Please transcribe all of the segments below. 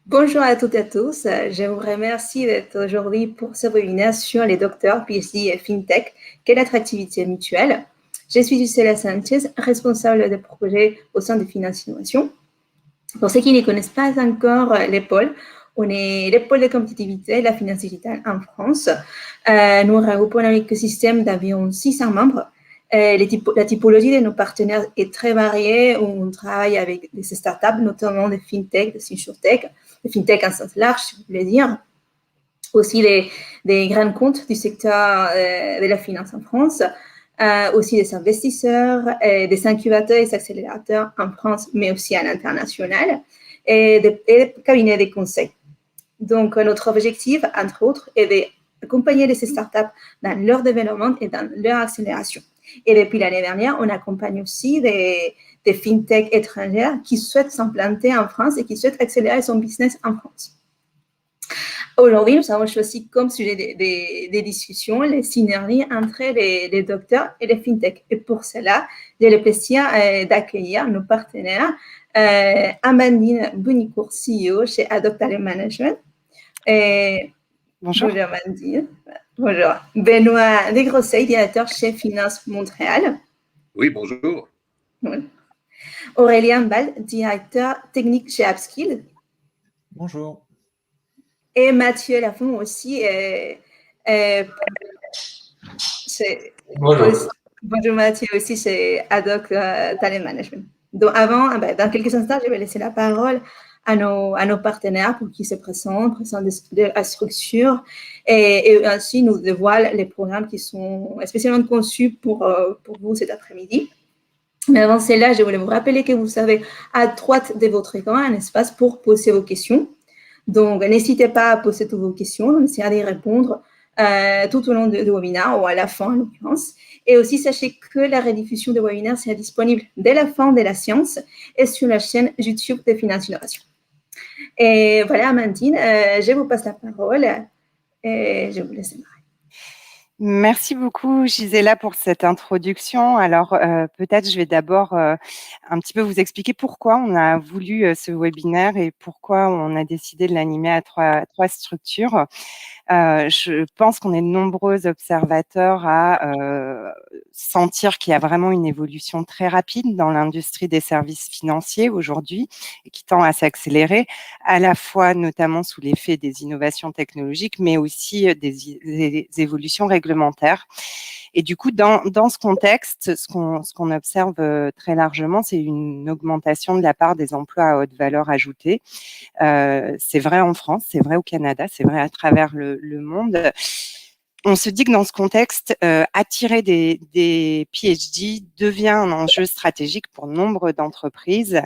Bonjour à toutes et à tous. Je vous remercie d'être aujourd'hui pour ce webinaire sur les docteurs PhD et FinTech, quelle attractivité mutuelle. Je suis Gisela Sanchez, responsable des projets au sein de Finance Innovation. Pour ceux qui ne connaissent pas encore l'épaule, on est l'épaule de compétitivité de la finance digitale en France. Nous regroupons un écosystème d'environ 600 membres. La typologie de nos partenaires est très variée. On travaille avec des startups, notamment des fintech, des insurtech, des fintech en sens large, si vous voulez dire. Aussi des grands comptes du secteur de la finance en France. Aussi des investisseurs, des incubateurs et des accélérateurs en France, mais aussi à l'international, et des cabinets de conseil. Donc, notre objectif, entre autres, est d'accompagner ces startups dans leur développement et dans leur accélération. Et depuis l'année dernière, on accompagne aussi des fintech étrangères qui souhaitent s'implanter en France et qui souhaitent accélérer son business en France. Aujourd'hui, nous avons choisi comme sujet des discussions les synergies entre les docteurs et les fintech. Et pour cela, j'ai le plaisir d'accueillir nos partenaires, Amandine Bonicourt, CEO chez Adopt Talent Management. Bonjour. Bonjour Amandine. Bonjour. Benoît Desgrosseilles, directeur chez Finance Montréal. Oui, bonjour. Oui. Aurélien Ball, directeur technique chez Upskill. Bonjour. Et Mathieu Lafont aussi. Bonjour. Bonjour Mathieu aussi, c'est Adoc Talent Management. Donc avant, dans quelques instants, je vais laisser la parole à nos partenaires pour qu'ils se présentent de la structure et ainsi nous dévoilent les programmes qui sont spécialement conçus pour vous cet après-midi. Mais avant cela, je voulais vous rappeler que vous avez à droite de votre écran un espace pour poser vos questions. Donc, n'hésitez pas à poser toutes vos questions. On essaiera d'y répondre tout au long du webinaire ou à la fin, en l'occurrence. Et aussi, sachez que la rediffusion du webinaire sera disponible dès la fin de la séance et sur la chaîne YouTube de Finance Innovation. Et voilà, Amandine, je vous passe la parole et je vous laisse démarrer. Merci beaucoup, Gisela, pour cette introduction. Alors, peut-être je vais d'abord un petit peu vous expliquer pourquoi on a voulu ce webinaire et pourquoi on a décidé de l'animer à trois structures. Je pense qu'on est de nombreux observateurs à sentir qu'il y a vraiment une évolution très rapide dans l'industrie des services financiers aujourd'hui et qui tend à s'accélérer, à la fois notamment sous l'effet des innovations technologiques, mais aussi des évolutions réglementaires. Et du coup, dans ce contexte, ce qu'on observe très largement, c'est une augmentation de la part des emplois à haute valeur ajoutée. C'est vrai en France, c'est vrai au Canada, c'est vrai à travers le monde. On se dit que dans ce contexte, attirer des PhD devient un enjeu stratégique pour nombre d'entreprises.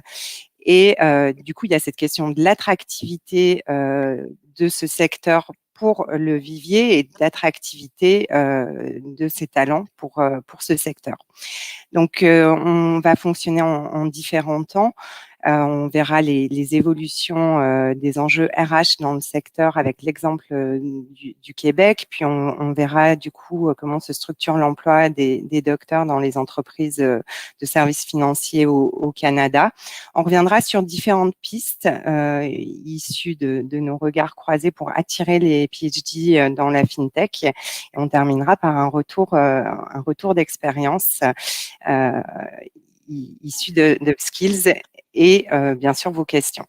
Et du coup, il y a cette question de l'attractivité de ce secteur pour le vivier et d'attractivité de ces talents pour ce secteur. Donc, on va fonctionner en différents temps. On verra les évolutions des enjeux RH dans le secteur avec l'exemple du Québec. Puis, on verra du coup comment se structure l'emploi des docteurs dans les entreprises de services financiers au Canada. On reviendra sur différentes pistes issues de nos regards croisés pour attirer les PhD dans la FinTech. Et on terminera par un retour d'expérience issu de Skills et bien sûr vos questions.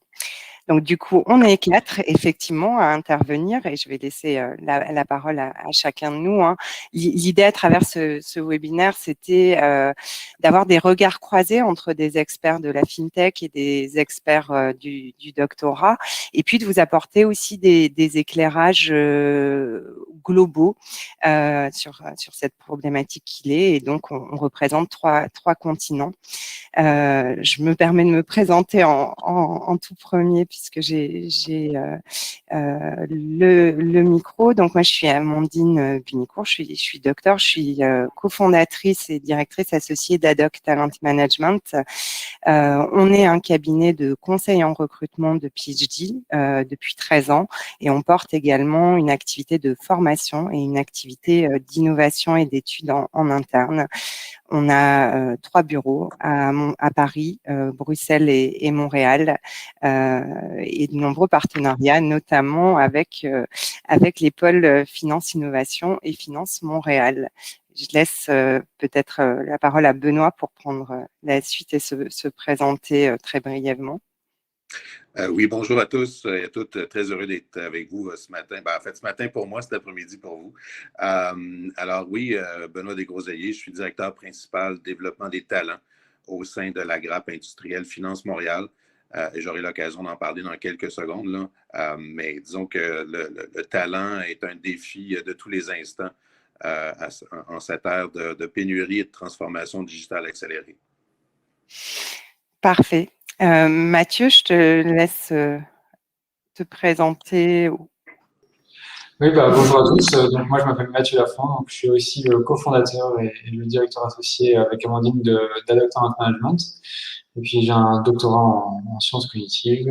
Donc, du coup, on est 4, effectivement, à intervenir et je vais laisser la parole à chacun de nous. L'idée à travers ce webinaire, c'était d'avoir des regards croisés entre des experts de la FinTech et des experts du doctorat et puis de vous apporter aussi des éclairages globaux sur cette problématique qu'il est. Et donc, on représente trois continents. Je me permets de me présenter en tout premier puisque j'ai le micro. Donc, moi, je suis Amandine Bunicourt, je suis docteur, je suis cofondatrice et directrice associée d'Adoc Talent Management. On est un cabinet de conseil en recrutement de PhD depuis 13 ans et on porte également une activité de formation et une activité d'innovation et d'études en interne. On a 3 bureaux à Paris, Bruxelles et Montréal, et de nombreux partenariats, notamment avec les pôles Finance Innovation et Finance Montréal. Je laisse peut-être la parole à Benoît pour prendre la suite et se présenter très brièvement. Oui, bonjour à tous et à toutes. Très heureux d'être avec vous ce matin. En fait, ce matin pour moi, cet après-midi pour vous. Alors oui, Benoît Desgroseilliers, je suis directeur principal développement des talents au sein de la grappe industrielle Finance Montréal. Et j'aurai l'occasion d'en parler dans quelques secondes, là. Mais disons que le talent est un défi de tous les instants en cette ère de pénurie et de transformation digitale accélérée. Parfait. Mathieu, je te laisse te présenter. Oui, bonjour à tous. Donc moi, je m'appelle Mathieu Lafont. Donc, je suis aussi le cofondateur et le directeur associé avec Amandine d'Adaptant Management. Et puis, j'ai un doctorat en sciences cognitives.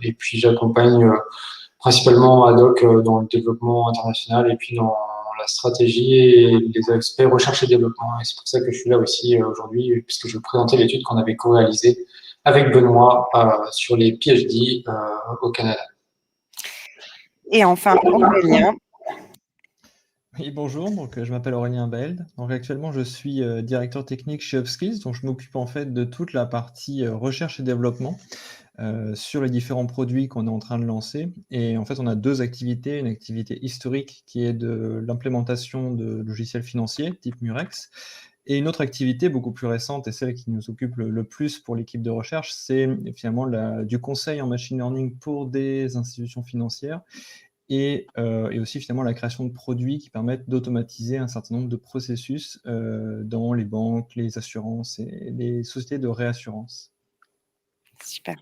Et puis, j'accompagne principalement ad hoc dans le développement international et puis dans la stratégie et les aspects recherche et développement. Et c'est pour ça que je suis là aussi aujourd'hui, puisque je vais présenter l'étude qu'on avait co-réalisée avec Benoît sur les PhD au Canada. Et enfin, Aurélien. Oui, bonjour, donc je m'appelle Aurélien Beld. Donc actuellement, je suis directeur technique chez Upskills, donc je m'occupe en fait de toute la partie recherche et développement sur les différents produits qu'on est en train de lancer. Et en fait, on a deux activités, une activité historique qui est de l'implémentation de logiciels financiers type Murex, et une autre activité beaucoup plus récente et celle qui nous occupe le plus pour l'équipe de recherche, c'est finalement du conseil en machine learning pour des institutions financières. Et aussi finalement la création de produits qui permettent d'automatiser un certain nombre de processus dans les banques, les assurances et les sociétés de réassurance. Super.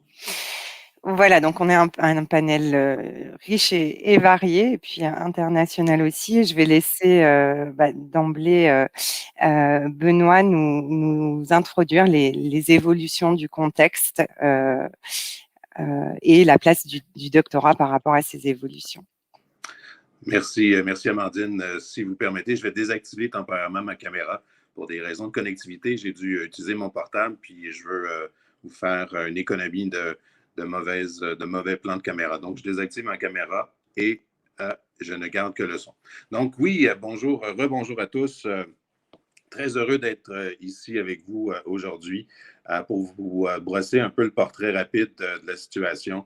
Voilà, donc on est un panel riche et varié, et puis international aussi. Je vais laisser d'emblée Benoît nous introduire les évolutions du contexte et la place du doctorat par rapport à ces évolutions. Merci Amandine. Si vous permettez, je vais désactiver temporairement ma caméra pour des raisons de connectivité. J'ai dû utiliser mon portable, puis je veux vous faire une économie de mauvais plans de caméra. Donc, je désactive ma caméra et je ne garde que le son. Donc, oui, bonjour, rebonjour à tous. Très heureux d'être ici avec vous aujourd'hui pour vous brosser un peu le portrait rapide de la situation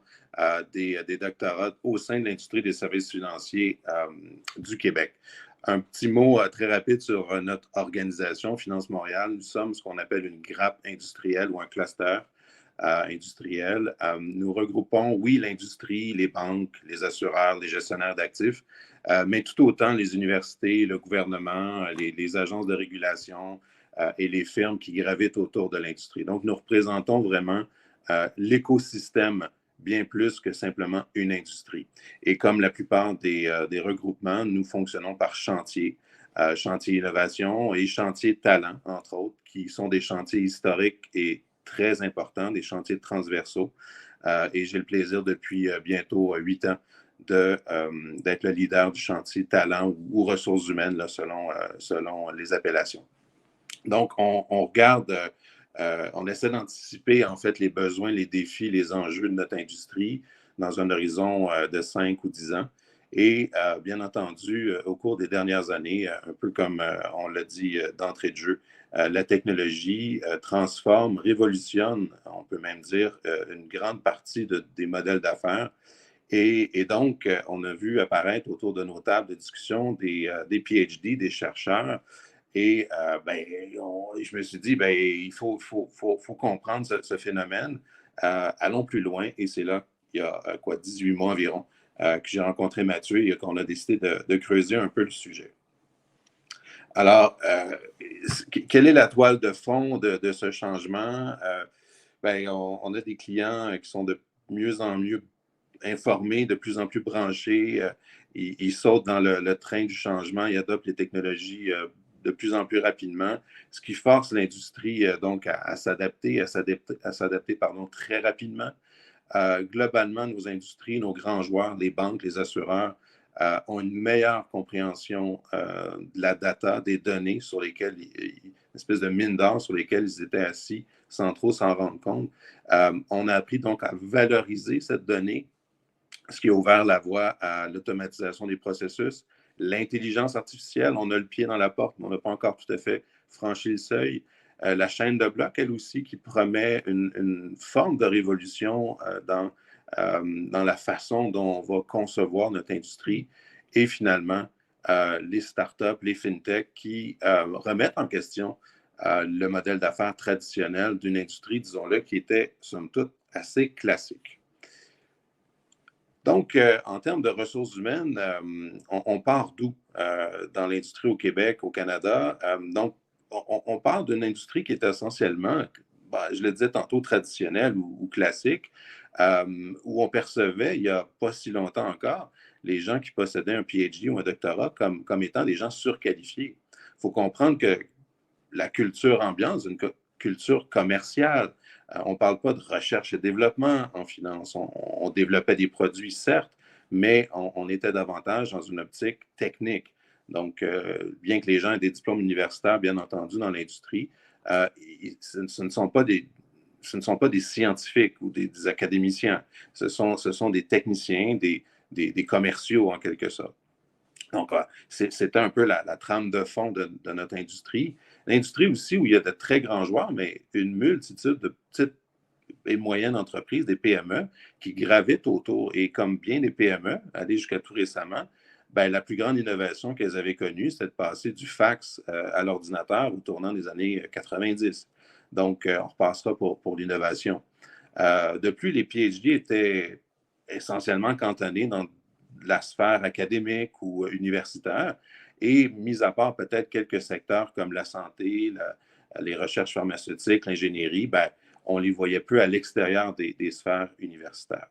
des doctorats au sein de l'industrie des services financiers du Québec. Un petit mot très rapide sur notre organisation, Finance Montréal. Nous sommes ce qu'on appelle une grappe industrielle ou un cluster industriel. Nous regroupons, oui, l'industrie, les banques, les assureurs, les gestionnaires d'actifs, mais tout autant les universités, le gouvernement, les agences de régulation et les firmes qui gravitent autour de l'industrie. Donc, nous représentons vraiment l'écosystème bien plus que simplement une industrie. Et comme la plupart des regroupements, nous fonctionnons par chantier, chantier innovation et chantier talent, entre autres, qui sont des chantiers historiques et très importants, des chantiers transversaux. Et j'ai le plaisir depuis bientôt 8 ans d'être le leader du chantier talent ou ressources humaines, là, selon les appellations. Donc, on regarde, on essaie d'anticiper en fait les besoins, les défis, les enjeux de notre industrie dans un horizon de 5 ou 10 ans. Et bien entendu, au cours des dernières années, un peu comme on l'a dit d'entrée de jeu, la technologie transforme, révolutionne, on peut même dire, une grande partie des modèles d'affaires. Et donc, on a vu apparaître autour de nos tables de discussion des PhD, des chercheurs. Et je me suis dit, il faut comprendre ce phénomène. Allons plus loin. Et c'est là, il y a 18 mois environ, que j'ai rencontré Mathieu et qu'on a décidé de creuser un peu le sujet. Alors, quelle est la toile de fond de ce changement? On a des clients qui sont de mieux en mieux informés, de plus en plus branchés. Ils sautent dans le train du changement, ils adoptent les technologies de plus en plus rapidement, ce qui force l'industrie donc à s'adapter très rapidement. Globalement, nos industries, nos grands joueurs, les banques, les assureurs, ont une meilleure compréhension de la data, des données sur lesquelles, une espèce de mine d'or sur lesquelles ils étaient assis sans trop s'en rendre compte. On a appris donc à valoriser cette donnée, ce qui a ouvert la voie à l'automatisation des processus. L'intelligence artificielle, on a le pied dans la porte, mais on n'a pas encore tout à fait franchi le seuil. La chaîne de blocs, elle aussi, qui promet une forme de révolution dans la façon dont on va concevoir notre industrie. Et finalement, les startups, les fintechs qui remettent en question le modèle d'affaires traditionnel d'une industrie, disons-le, qui était, somme toute, assez classique. Donc, en termes de ressources humaines, on part d'où dans l'industrie au Québec, au Canada? Donc, on parle d'une industrie qui est essentiellement, je le disais tantôt, traditionnelle ou classique, où on percevait, il n'y a pas si longtemps encore, les gens qui possédaient un PhD ou un doctorat comme étant des gens surqualifiés. Il faut comprendre que la culture ambiante, une culture commerciale. On ne parle pas de recherche et développement en finance. On développait des produits, certes, mais on était davantage dans une optique technique. Donc, bien que les gens aient des diplômes universitaires, bien entendu, dans l'industrie, ce ne sont pas des scientifiques ou des académiciens. Ce sont des techniciens, des commerciaux, en quelque sorte. Donc, c'est un peu la trame de fond de notre industrie. L'industrie aussi où il y a de très grands joueurs, mais une multitude de petites et moyennes entreprises, des PME, qui gravitent autour. Et comme bien des PME, aller jusqu'à tout récemment, la plus grande innovation qu'elles avaient connue, c'était de passer du fax à l'ordinateur au tournant des années 90. Donc, on repassera pour l'innovation. De plus, les PhD étaient essentiellement cantonnés dans la sphère académique ou universitaire, et mis à part peut-être quelques secteurs comme la santé, les recherches pharmaceutiques, l'ingénierie, on les voyait peu à l'extérieur des sphères universitaires.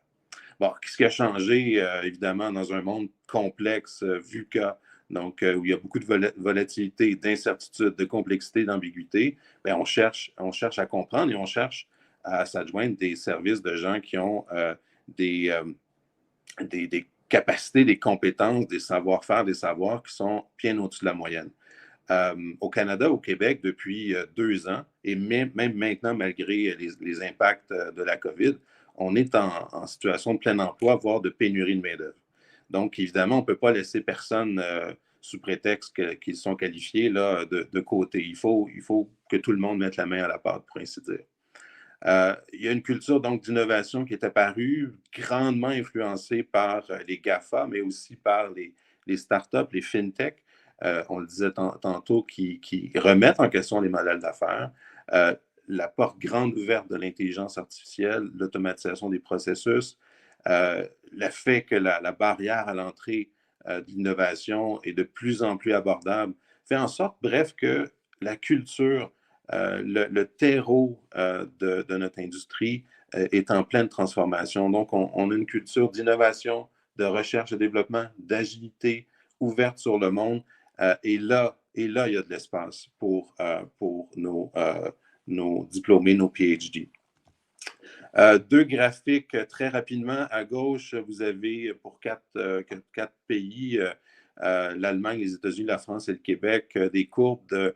Bon, ce qui a changé, évidemment, dans un monde complexe, VUCA, donc où il y a beaucoup de volatilité, d'incertitude, de complexité, d'ambiguïté, on cherche à comprendre et on cherche à s'adjoindre des services de gens qui ont des capacités, des compétences, des savoir-faire, des savoirs qui sont bien au-dessus de la moyenne. Au Canada, au Québec, depuis 2 ans, et même maintenant, malgré les impacts de la COVID, on est en situation de plein emploi, voire de pénurie de main-d'œuvre. Donc, évidemment, on ne peut pas laisser personne sous prétexte qu'ils sont qualifiés là, de côté. Il faut que tout le monde mette la main à la pâte, pour ainsi dire. Il y a une culture donc d'innovation qui est apparue, grandement influencée par les GAFA, mais aussi par les startups, les fintechs, on le disait tantôt, qui remettent en question les modèles d'affaires. La porte grande ouverte de l'intelligence artificielle, l'automatisation des processus, le fait que la barrière à l'entrée de l'innovation est de plus en plus abordable, fait en sorte, bref, que la culture, le terreau de notre industrie est en pleine transformation. Donc, on a une culture d'innovation, de recherche et développement, d'agilité, ouverte sur le monde. Et là, il y a de l'espace pour nos diplômés, nos PhD. 2 graphiques très rapidement. À gauche, vous avez pour 4 pays, l'Allemagne, les États-Unis, la France et le Québec, des courbes de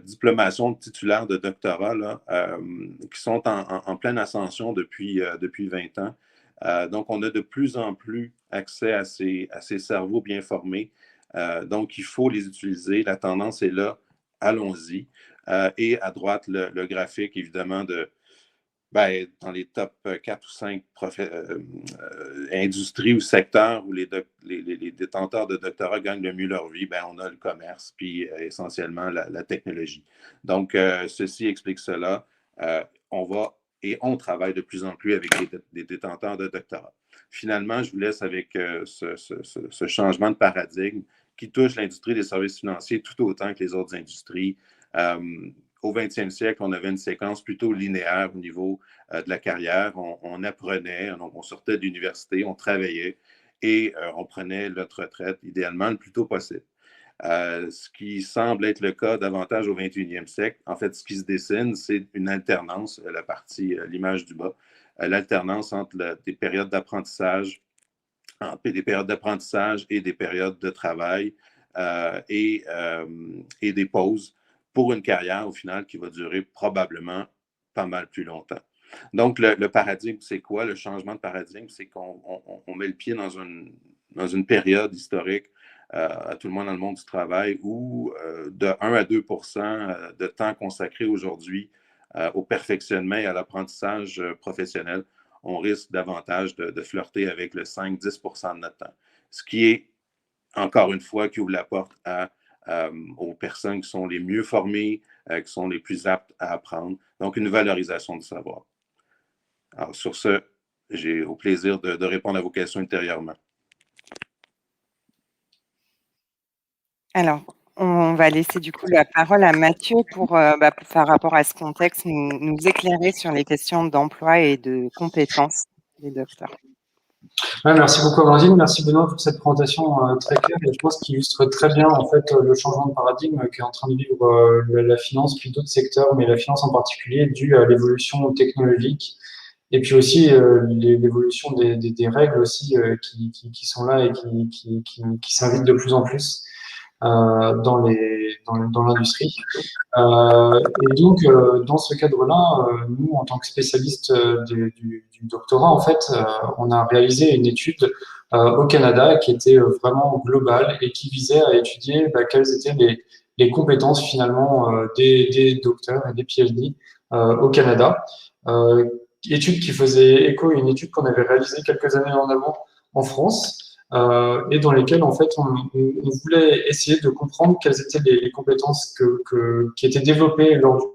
diplomation de titulaires de doctorat là, qui sont en pleine ascension depuis 20 ans. Donc, on a de plus en plus accès à ces cerveaux bien formés. Donc, il faut les utiliser. La tendance est là. Allons-y. Et à droite, le graphique, évidemment, dans les top 4 ou 5 industries ou secteurs où les détenteurs de doctorat gagnent le mieux leur vie, on a le commerce, puis essentiellement la technologie. Donc, ceci explique cela. On travaille de plus en plus avec des détenteurs de doctorat. Finalement, je vous laisse avec ce changement de paradigme qui touche l'industrie des services financiers tout autant que les autres industries. Au 20e siècle, on avait une séquence plutôt linéaire au niveau de la carrière. On apprenait, on sortait de l'université, on travaillait et on prenait notre retraite idéalement le plus tôt possible. Ce qui semble être le cas davantage au 21e siècle. En fait, ce qui se dessine, c'est une alternance, l'image du bas, l'alternance entre des périodes d'apprentissage des périodes d'apprentissage et des périodes de travail et des pauses pour une carrière, au final, qui va durer probablement pas mal plus longtemps. Donc, le paradigme, c'est quoi? Le changement de paradigme, c'est qu'on met le pied dans une période historique, à tout le monde dans le monde du travail, où de 1 à 2 de temps consacré aujourd'hui au perfectionnement et à l'apprentissage professionnel, on risque davantage de flirter avec le 5-10 de notre temps. Ce qui est, encore une fois, qui ouvre la porte aux personnes qui sont les mieux formées, qui sont les plus aptes à apprendre. Donc, une valorisation du savoir. Alors, sur ce, j'ai au plaisir de répondre à vos questions ultérieurement. Alors, on va laisser du coup la parole à Mathieu pour par rapport à ce contexte, nous éclairer sur les questions d'emploi et de compétences des docteurs. Ouais, merci beaucoup Amandine, merci Benoît pour cette présentation très claire et je pense qu'il illustre très bien en fait le changement de paradigme qu'est en train de vivre la finance puis d'autres secteurs, mais la finance en particulier due à l'évolution technologique et puis aussi l'évolution des règles aussi qui sont là et qui s'invitent de plus en plus dans l'industrie. Et donc, dans ce cadre-là, nous, en tant que spécialistes du doctorat, en fait, on a réalisé une étude au Canada qui était vraiment globale et qui visait à étudier quelles étaient les compétences finalement des docteurs et des PhD au Canada. Étude qui faisait écho à une étude qu'on avait réalisée quelques années en avant en France. Et dans lesquelles en fait on voulait essayer de comprendre quelles étaient les compétences qui étaient développées lors du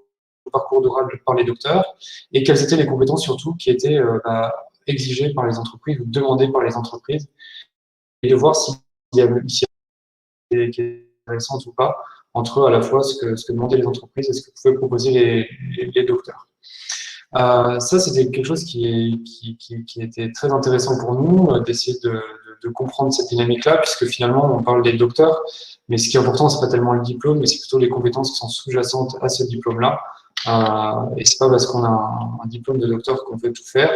parcours oral par les docteurs et quelles étaient les compétences surtout qui étaient exigées par les entreprises ou demandées par les entreprises et de voir s'il y avait des qui étaient intéressantes ou pas entre à la fois ce que demandaient les entreprises et ce que pouvaient proposer les docteurs. Ça, c'était quelque chose qui était très intéressant pour nous, d'essayer de comprendre cette dynamique-là, puisque finalement, on parle des docteurs, mais ce qui est important, c'est pas tellement le diplôme, mais c'est plutôt les compétences qui sont sous-jacentes à ce diplôme-là. Et c'est pas parce qu'on a un diplôme de docteur qu'on peut tout faire.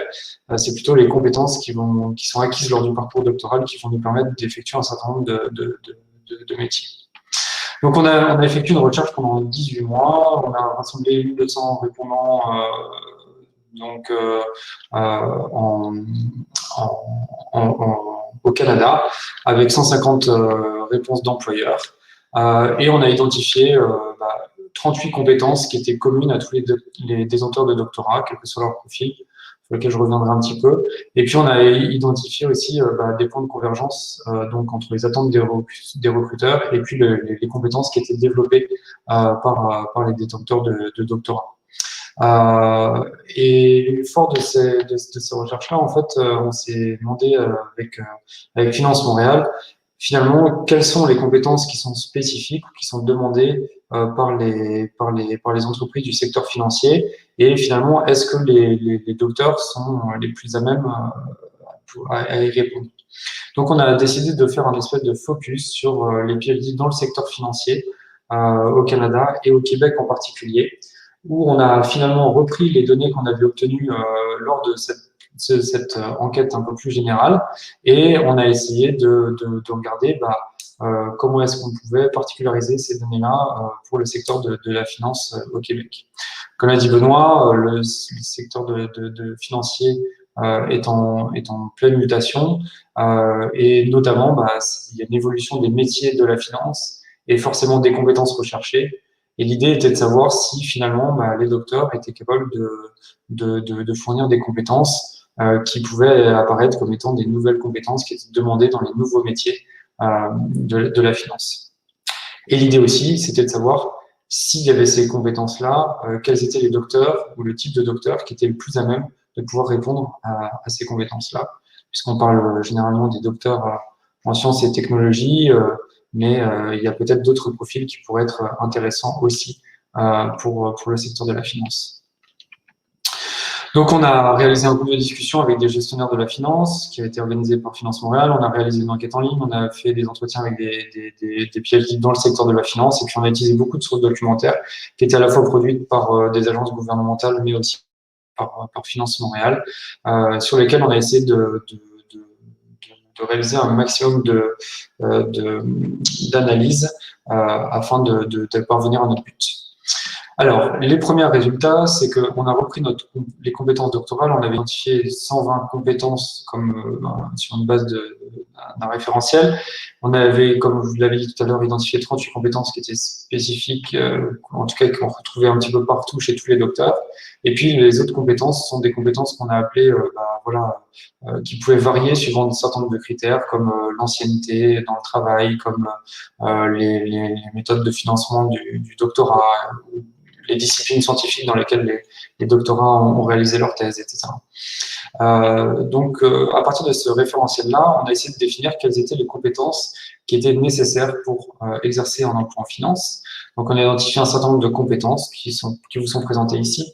C'est plutôt les compétences qui sont acquises lors du parcours doctoral qui vont nous permettre d'effectuer un certain nombre de métiers. Donc, on a effectué une recherche pendant 18 mois. On a rassemblé 1200 répondants au Canada, avec 150 réponses d'employeurs. Et on a identifié 38 compétences qui étaient communes à tous les détenteurs de doctorat, quel que soit leur profil, sur lequel je reviendrai un petit peu. Et puis, on a identifié aussi des points de convergence donc entre les attentes des recruteurs et puis les compétences qui étaient développées par les détenteurs de doctorat. Et fort de ces recherches-là, en fait, on s'est demandé avec Finance Montréal, finalement, quelles sont les compétences qui sont spécifiques ou qui sont demandées par les entreprises du secteur financier, et finalement, est-ce que les docteurs sont les plus à même à y répondre. Donc, on a décidé de faire un espèce de focus sur les PhD dans le secteur financier au Canada et au Québec en particulier, où on a finalement repris les données qu'on avait obtenues lors de cette enquête un peu plus générale, et on a essayé de regarder comment est-ce qu'on pouvait particulariser ces données-là pour le secteur de la finance au Québec. Comme l'a dit Benoît, le secteur de financier est en pleine mutation, et notamment il y a une évolution des métiers de la finance et forcément des compétences recherchées. Et l'idée était de savoir si finalement les docteurs étaient capables de fournir des compétences qui pouvaient apparaître comme étant des nouvelles compétences qui étaient demandées dans les nouveaux métiers de la finance. Et l'idée aussi, c'était de savoir s'il y avait ces compétences-là, quels étaient les docteurs ou le type de docteur qui était le plus à même de pouvoir répondre à ces compétences-là, puisqu'on parle généralement des docteurs en sciences et technologies, mais il y a peut-être d'autres profils qui pourraient être intéressants aussi pour le secteur de la finance. Donc, on a réalisé un groupe de discussion avec des gestionnaires de la finance qui a été organisé par Finance Montréal. On a réalisé une enquête en ligne, on a fait des entretiens avec des PhD dans le secteur de la finance, et puis on a utilisé beaucoup de sources documentaires qui étaient à la fois produites par des agences gouvernementales, mais aussi par Finance Montréal, sur lesquelles on a essayé réaliser un maximum d'analyses afin de parvenir à notre but. Alors, les premiers résultats, c'est qu'on a repris les compétences doctorales, on avait identifié 120 compétences comme sur une base d'un référentiel. On avait, comme je vous l'avais dit tout à l'heure, identifié 38 compétences qui étaient spécifiques, en tout cas qu'on retrouvait un petit peu partout chez tous les docteurs. Et puis, les autres compétences sont des compétences qu'on a appelées, qui pouvaient varier suivant un certain nombre de critères, comme l'ancienneté dans le travail, comme les méthodes de financement du doctorat, les disciplines scientifiques dans lesquelles les doctorats ont réalisé leur thèse, etc. Donc, à partir de ce référentiel-là, on a essayé de définir quelles étaient les compétences qui étaient nécessaires pour exercer un emploi en finance. Donc, on a identifié un certain nombre de compétences qui vous sont présentées ici.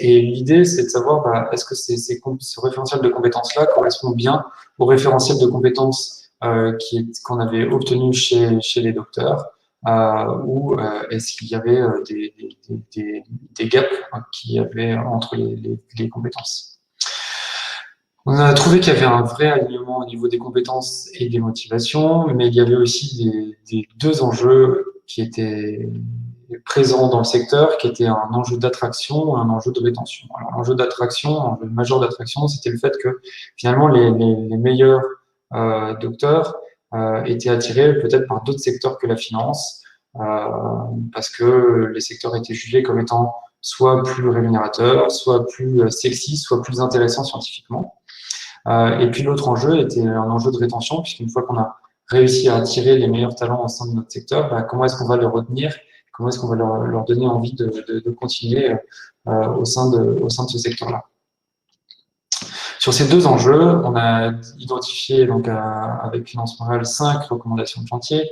Et l'idée, c'est de savoir est-ce que ce référentiel de compétences-là correspond bien au référentiel de compétences qu'on avait obtenu chez les docteurs, ou est-ce qu'il y avait des gaps qu'il y avait entre les compétences. On a trouvé qu'il y avait un vrai alignement au niveau des compétences et des motivations, mais il y avait aussi des deux enjeux qui étaient présents dans le secteur, qui étaient un enjeu d'attraction et un enjeu de rétention. Alors, l'enjeu d'attraction, l'enjeu majeur d'attraction, c'était le fait que finalement les meilleurs docteurs étaient attirés peut-être par d'autres secteurs que la finance, parce que les secteurs étaient jugés comme étant soit plus rémunérateurs, soit plus sexy, soit plus intéressants scientifiquement. Et puis l'autre enjeu était un enjeu de rétention, puisqu'une fois qu'on a réussi à attirer les meilleurs talents au sein de notre secteur, comment est-ce qu'on va les retenir, comment est-ce qu'on va leur donner envie de continuer au sein de ce secteur-là. Sur ces deux enjeux, on a identifié donc, avec Finance Montréal 5 recommandations de chantier.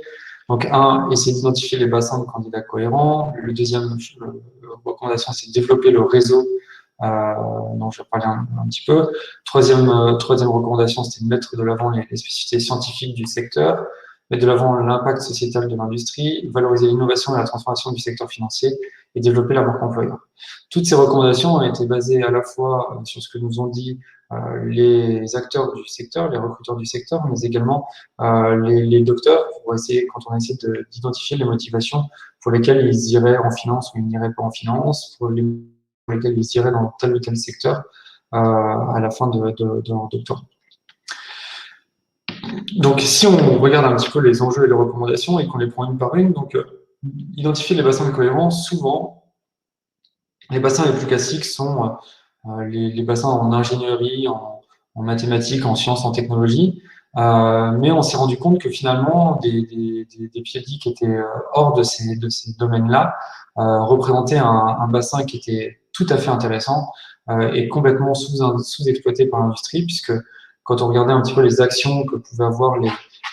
Donc, essayer d'identifier les bassins de candidats cohérents. Le deuxième recommandation, c'est de développer le réseau dont je vais parler un petit peu. Troisième recommandation, c'était de mettre de l'avant les spécificités scientifiques du secteur, mettre de l'avant l'impact sociétal de l'industrie, valoriser l'innovation et la transformation du secteur financier et développer la marque employeur. Toutes ces recommandations ont été basées à la fois sur ce que nous ont dit les acteurs du secteur, les recruteurs du secteur, mais également les docteurs, pour essayer, quand on a essayé d'identifier les motivations pour lesquelles ils iraient en finance ou ils n'iraient pas en finance, pour lesquels ils iraient dans tel ou tel secteur à la fin de leur doctorat. Donc, si on regarde un petit peu les enjeux et les recommandations et qu'on les prend une par une, donc identifier les bassins de cohérence, souvent, les bassins les plus classiques sont les bassins en ingénierie, en mathématiques, en sciences, en technologie, mais on s'est rendu compte que finalement, des PhD qui étaient hors de ces domaines-là représentaient un bassin qui était tout à fait intéressant et complètement sous-exploité par l'industrie, puisque quand on regardait un petit peu les actions que pouvaient avoir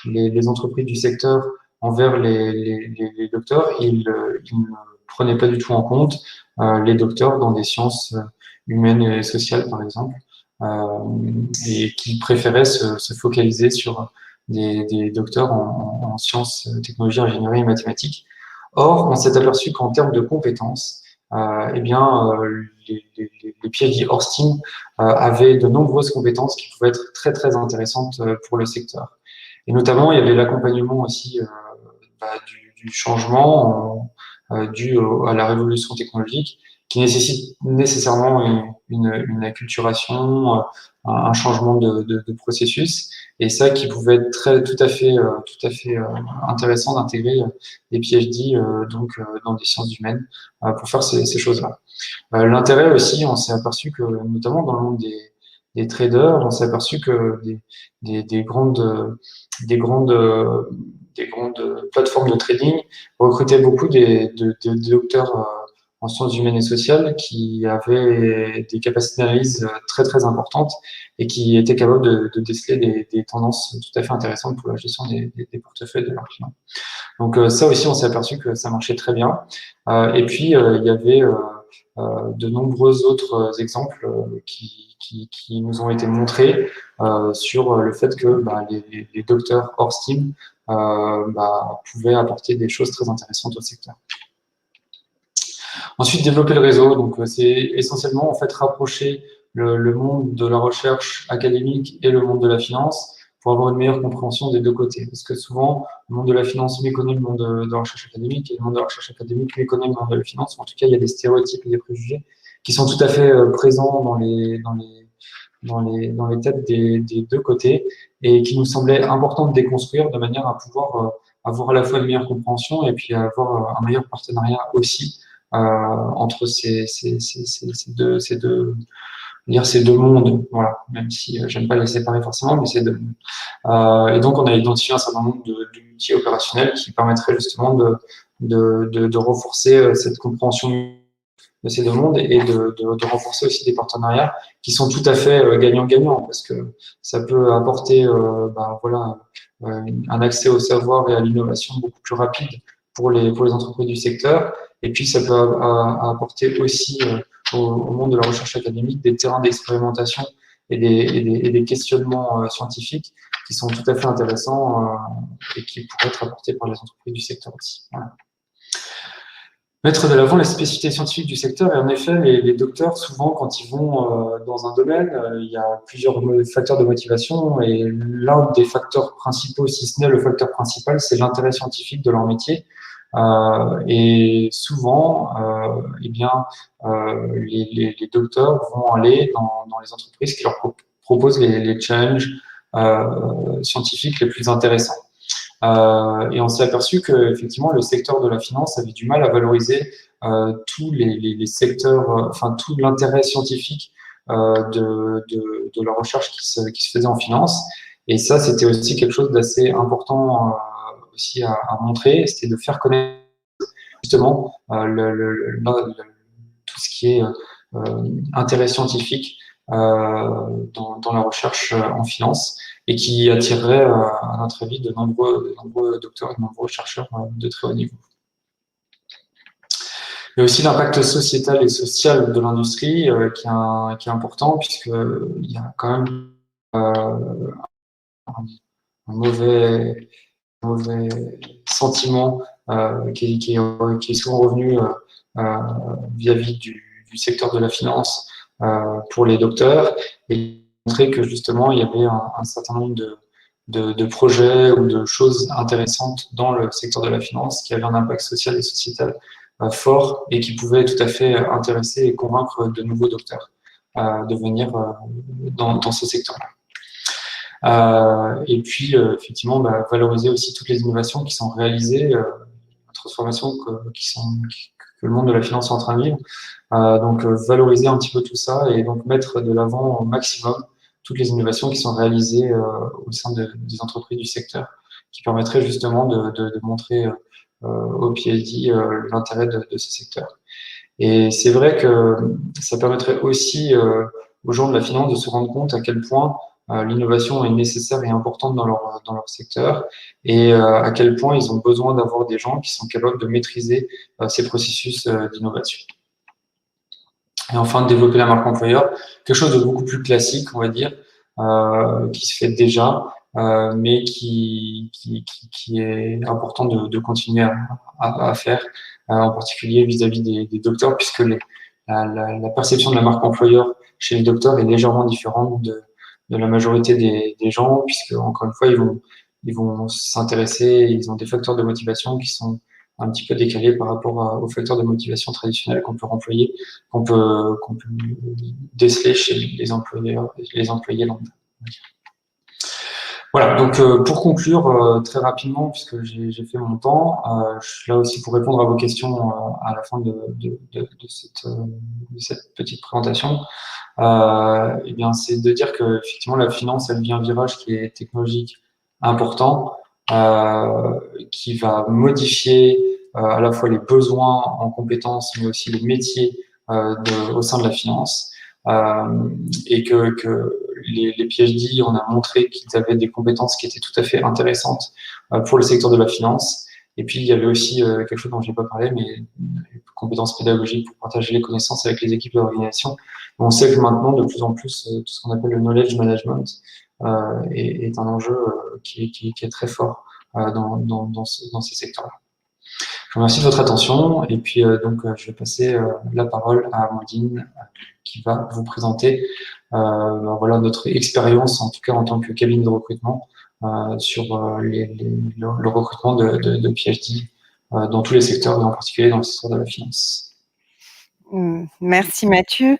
les entreprises du secteur envers les docteurs, ils ne prenaient pas du tout en compte les docteurs dans des sciences humaines et sociales, par exemple, et qui préféraient se focaliser sur des docteurs en sciences, technologies, ingénierie et mathématiques. Or, on s'est aperçu qu'en termes de compétences, les PhD hors STEAM avaient de nombreuses compétences qui pouvaient être très très intéressantes pour le secteur. Et notamment, il y avait l'accompagnement aussi du changement dû à la révolution technologique, qui nécessite nécessairement une acculturation, un changement de processus, et ça qui pouvait être tout à fait intéressant d'intégrer des PhD dans des sciences humaines pour faire ces choses-là. L'intérêt aussi, on s'est aperçu que, notamment dans le monde des traders, on s'est aperçu que des grandes plateformes de trading recrutaient beaucoup des docteurs en sciences humaines et sociales qui avaient des capacités d'analyse très très importantes et qui étaient capables de déceler des tendances tout à fait intéressantes pour la gestion des portefeuilles de leurs clients. Donc ça aussi, on s'est aperçu que ça marchait très bien. Et puis, il y avait de nombreux autres exemples qui nous ont été montrés sur le fait que les docteurs hors STEAM pouvaient apporter des choses très intéressantes au secteur. Ensuite, développer le réseau. Donc, c'est essentiellement en fait rapprocher le monde de la recherche académique et le monde de la finance pour avoir une meilleure compréhension des deux côtés. Parce que souvent, le monde de la finance méconnaît le monde de la recherche académique et le monde de la recherche académique méconnaît le monde de la finance. En tout cas, il y a des stéréotypes et des préjugés qui sont tout à fait présents dans les têtes des deux côtés et qui nous semblait important de déconstruire de manière à pouvoir avoir à la fois une meilleure compréhension et puis avoir un meilleur partenariat aussi entre ces deux mondes, voilà, même si j'aime pas les séparer forcément, mais c'est deux mondes. Et donc on a identifié un certain nombre d'outils opérationnels qui permettraient justement de renforcer cette compréhension de ces deux mondes et de renforcer aussi des partenariats qui sont tout à fait gagnant-gagnant parce que ça peut apporter un accès au savoir et à l'innovation beaucoup plus rapide pour les entreprises du secteur et puis ça peut apporter aussi au monde de la recherche académique des terrains d'expérimentation et des questionnements scientifiques qui sont tout à fait intéressants et qui pourraient être apportés par les entreprises du secteur aussi. Voilà. Mettre de l'avant les spécificités scientifiques du secteur et en effet, les docteurs, souvent, quand ils vont dans un domaine, il y a plusieurs facteurs de motivation et l'un des facteurs principaux, si ce n'est le facteur principal, c'est l'intérêt scientifique de leur métier. Et souvent, les docteurs vont aller dans les entreprises qui leur proposent les challenges scientifiques les plus intéressants. Et on s'est aperçu que effectivement le secteur de la finance avait du mal à valoriser tous les secteurs, tout l'intérêt scientifique de la recherche qui se faisait en finance. Et ça, c'était aussi quelque chose d'assez important aussi à montrer, c'était de faire connaître justement tout ce qui est intérêt scientifique dans la recherche en finance et qui attirerait, à notre avis, de nombreux docteurs et de nombreux chercheurs de très haut niveau. Il y a aussi l'impact sociétal et social de l'industrie qui est important, puisqu'il y a quand même un mauvais sentiment qui est souvent revenu vis-à-vis du secteur de la finance pour les docteurs, et montrer que justement il y avait un certain nombre de projets ou de choses intéressantes dans le secteur de la finance qui avaient un impact social et sociétal fort et qui pouvaient tout à fait intéresser et convaincre de nouveaux docteurs de venir dans ce secteur-là. Et puis, effectivement, valoriser aussi toutes les innovations qui sont réalisées, la transformation que le monde de la finance est en train de vivre. Donc, valoriser un petit peu tout ça et donc mettre de l'avant au maximum toutes les innovations qui sont réalisées au sein des entreprises du secteur, qui permettraient justement de montrer au PhD l'intérêt de ce secteur. Et c'est vrai que ça permettrait aussi aux gens de la finance de se rendre compte à quel point l'innovation est nécessaire et importante dans leur secteur et à quel point ils ont besoin d'avoir des gens qui sont capables de maîtriser ces processus d'innovation. Et enfin, de développer la marque employeur, quelque chose de beaucoup plus classique, on va dire, qui se fait déjà, mais qui est important de continuer à faire, en particulier vis-à-vis des docteurs, puisque la perception de la marque employeur chez les docteurs est légèrement différente de la majorité des gens, puisque encore une fois, ils vont s'intéresser, ils ont des facteurs de motivation qui sont un petit peu décalés par rapport aux facteurs de motivation traditionnels qu'on peut employer, qu'on peut déceler chez les employés lambda. Voilà, donc pour conclure très rapidement, puisque j'ai fait mon temps, je suis là aussi pour répondre à vos questions à la fin de cette petite présentation. Eh bien, c'est de dire que effectivement la finance, elle vit un virage qui est technologique important, qui va modifier à la fois les besoins en compétences, mais aussi les métiers au sein de la finance, et que les PhD, on a montré qu'ils avaient des compétences qui étaient tout à fait intéressantes pour le secteur de la finance. Et puis, il y avait aussi quelque chose dont je n'ai pas parlé, mais les compétences pédagogiques pour partager les connaissances avec les équipes d'organisation. On sait que maintenant, de plus en plus, tout ce qu'on appelle le knowledge management est un enjeu qui est très fort dans ces secteurs-là. vous remercie de votre attention et puis je vais passer la parole à Amandine qui va vous présenter voilà, notre expérience, en tout cas en tant que cabinet de recrutement, sur le recrutement de PhD dans tous les secteurs, et en particulier dans le secteur de la finance. Merci Mathieu.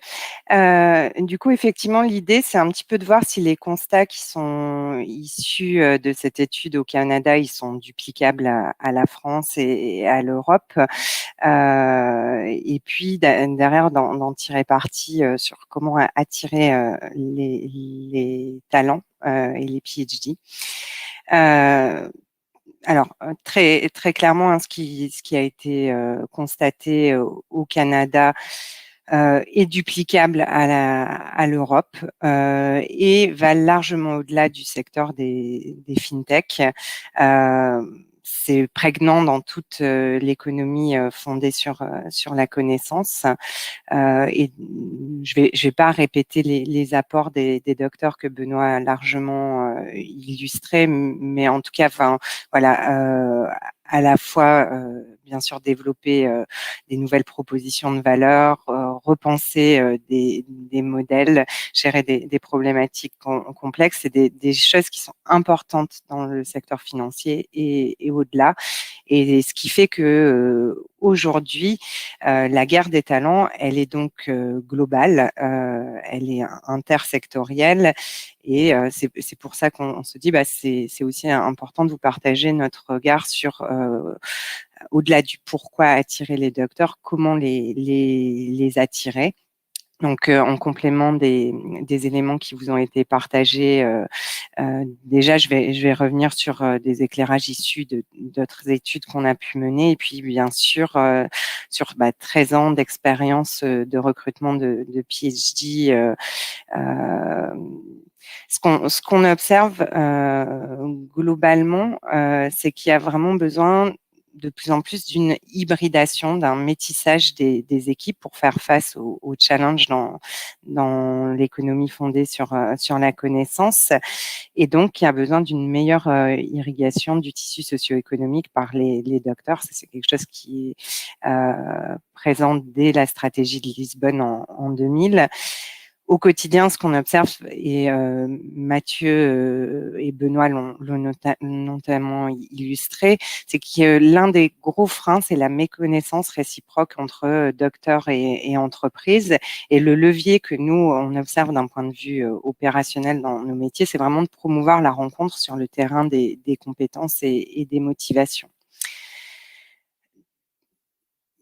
Du coup, effectivement, l'idée, c'est un petit peu de voir si les constats qui sont issus de cette étude au Canada, ils sont duplicables à la France et à l'Europe. Et puis, derrière, d'en tirer parti sur comment attirer les talents et les PhD. Alors, très, très clairement, hein, ce qui a été constaté au Canada est duplicable à l'Europe et va largement au-delà du secteur des fintech. C'est prégnant dans toute l'économie fondée sur la connaissance. Et je vais pas répéter les apports des docteurs que Benoît a largement illustrés, mais en tout cas, enfin voilà, à la fois bien sûr développer des nouvelles propositions de valeur, repenser des modèles, gérer des problématiques complexes, c'est des choses qui sont importantes dans le secteur financier et au-delà. Et ce qui fait que aujourd'hui, la guerre des talents, elle est donc globale, elle est intersectorielle, et c'est pour ça qu'on se dit, c'est aussi important de vous partager notre regard sur, au-delà du pourquoi attirer les docteurs, comment les attirer. Donc, en complément des éléments qui vous ont été partagés, déjà, je vais revenir sur des éclairages issus d'autres études qu'on a pu mener, et puis bien sûr sur 13 ans d'expérience de recrutement de PhD. Ce qu'on observe globalement, c'est qu'il y a vraiment besoin de plus en plus d'une hybridation, d'un métissage des équipes pour faire face aux challenges dans l'économie fondée sur la connaissance. Et donc, il y a besoin d'une meilleure irrigation du tissu socio-économique par les docteurs. C'est quelque chose qui est présent dès la stratégie de Lisbonne en 2000. Au quotidien, ce qu'on observe, et Mathieu et Benoît l'ont notamment illustré, c'est que l'un des gros freins, c'est la méconnaissance réciproque entre docteurs et entreprises. Et le levier que nous, on observe d'un point de vue opérationnel dans nos métiers, c'est vraiment de promouvoir la rencontre sur le terrain des compétences et des motivations.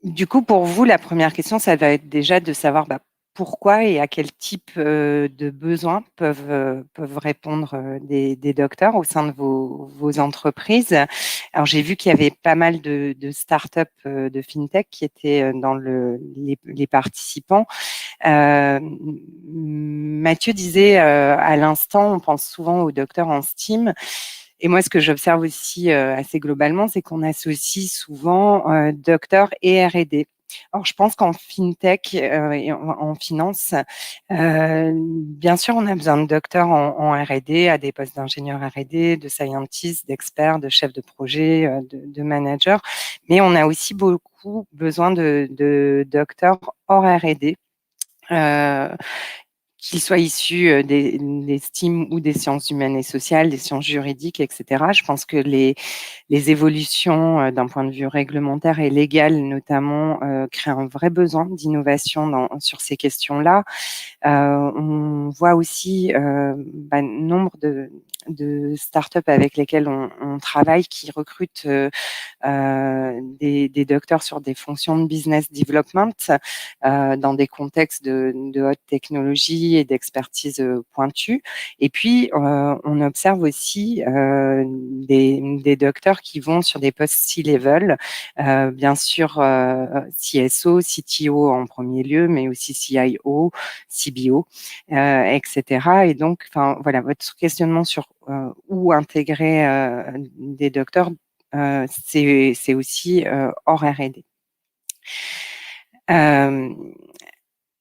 Du coup, pour vous, la première question, ça va être déjà de savoir pourquoi et à quel type de besoins peuvent répondre des docteurs au sein de vos entreprises. Alors, j'ai vu qu'il y avait pas mal de startups de fintech qui étaient dans les participants. Mathieu disait à l'instant, on pense souvent aux docteurs en STEAM. Et moi, ce que j'observe aussi assez globalement, c'est qu'on associe souvent docteurs et R&D. Alors, je pense qu'en fintech et en finance, bien sûr, on a besoin de docteurs en R&D, à des postes d'ingénieurs R&D, de scientists, d'experts, de chefs de projet, de managers, mais on a aussi beaucoup besoin de docteurs hors R&D. Qu'ils soient issus des STEAM ou des sciences humaines et sociales, des sciences juridiques, etc. Je pense que les évolutions d'un point de vue réglementaire et légal notamment créent un vrai besoin d'innovation sur ces questions-là. On voit aussi nombre de startups avec lesquelles on travaille qui recrutent des docteurs sur des fonctions de business development dans des contextes de haute technologie et d'expertise pointue. Et puis, on observe aussi des docteurs qui vont sur des postes C-level, bien sûr CSO, CTO en premier lieu, mais aussi CIO, CBO, etc. Et donc, enfin voilà, votre questionnement sur où intégrer des docteurs, c'est aussi hors R&D.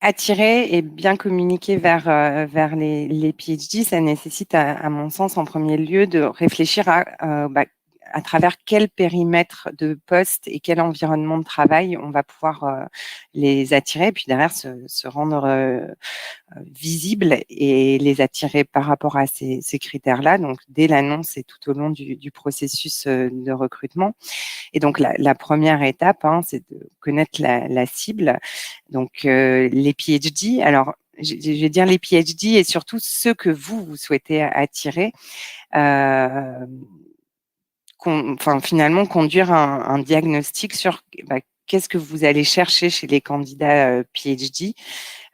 Attirer et bien communiquer vers les PhD, ça nécessite, à mon sens, en premier lieu, de réfléchir à à travers quel périmètre de poste et quel environnement de travail on va pouvoir les attirer, et puis derrière se rendre visibles et les attirer par rapport à ces critères-là, donc dès l'annonce et tout au long du processus de recrutement. Et donc, la première étape, hein, c'est de connaître la cible. Donc, les PhD, alors, je vais dire les PhD et surtout ceux que vous souhaitez attirer. Finalement, conduire un diagnostic sur qu'est-ce que vous allez chercher chez les candidats PhD.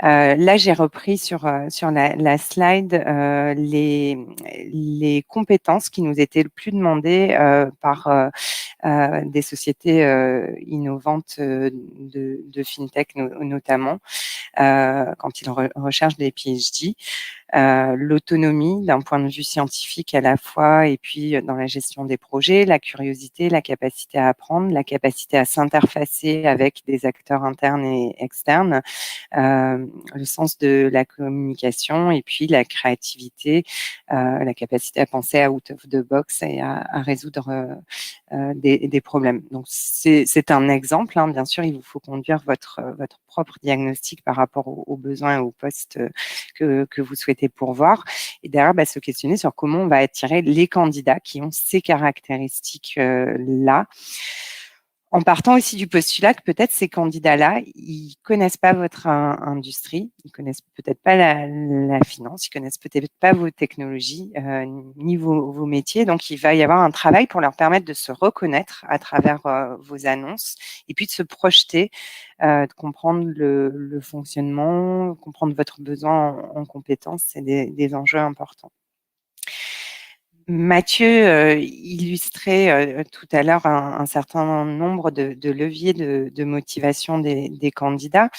Là, j'ai repris sur la slide les compétences qui nous étaient le plus demandées par des sociétés innovantes de FinTech notamment, quand ils recherchent des PhD. L'autonomie d'un point de vue scientifique à la fois et puis dans la gestion des projets, la curiosité, la capacité à apprendre, la capacité à s'interfacer avec des acteurs internes et externes, le sens de la communication et puis la créativité, la capacité à penser out of the box et à résoudre des problèmes. Donc c'est un exemple, hein. Bien sûr, il vous faut conduire votre propre diagnostic par rapport aux besoins et aux postes que vous souhaitez pourvoir. Et derrière, se questionner sur comment on va attirer les candidats qui ont ces caractéristiques-là. En partant aussi du postulat que peut-être ces candidats-là, ils connaissent pas votre industrie, ils connaissent peut-être pas la finance, ils connaissent peut-être pas vos technologies ni vos métiers. Donc, il va y avoir un travail pour leur permettre de se reconnaître à travers vos annonces et puis de se projeter, de comprendre le fonctionnement, comprendre votre besoin en compétences. C'est des enjeux importants. Mathieu illustrait tout à l'heure un certain nombre de leviers de motivation des candidats.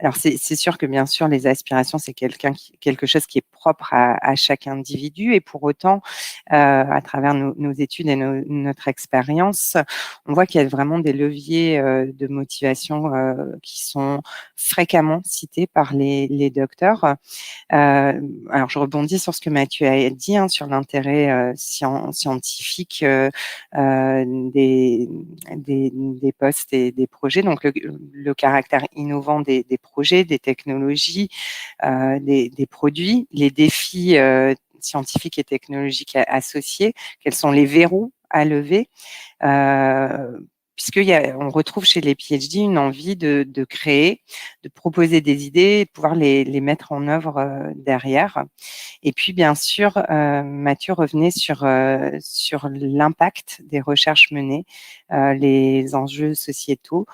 Alors, c'est sûr que, bien sûr, les aspirations, c'est quelque chose qui est propre à chaque individu. Et pour autant, à travers nos études et notre expérience, on voit qu'il y a vraiment des leviers de motivation qui sont fréquemment cités par les docteurs. Alors, je rebondis sur ce que Mathieu a dit, hein, sur l'intérêt scientifique des postes et des projets. Donc, le caractère innovant des projets, des technologies, des produits, les défis scientifiques et technologiques associés, quels sont les verrous à lever, puisqu'on retrouve chez les PhD une envie de créer, de proposer des idées et de pouvoir les mettre en œuvre derrière. Et puis, bien sûr, Mathieu revenait sur l'impact des recherches menées, les enjeux sociétaux.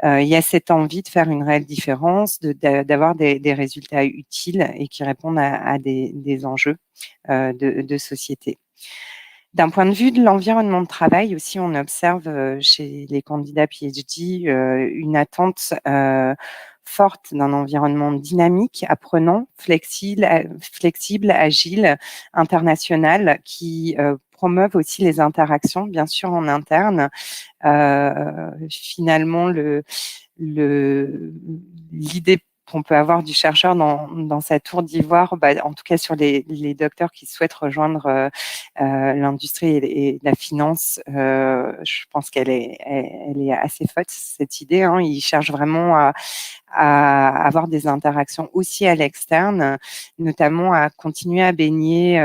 Il y a cette envie de faire une réelle différence, d'avoir des résultats utiles et qui répondent à des enjeux de société. D'un point de vue de l'environnement de travail aussi, on observe chez les candidats PhD une attente forte d'un environnement dynamique, apprenant, flexible, agile, international, qui promeuvent aussi les interactions, bien sûr, en interne. Finalement, l'idée qu'on peut avoir du chercheur dans sa tour d'ivoire, en tout cas sur les docteurs qui souhaitent rejoindre l'industrie et la finance, je pense qu'elle est assez forte, cette idée, hein. Ils cherchent vraiment à avoir des interactions aussi à l'externe, notamment à continuer à baigner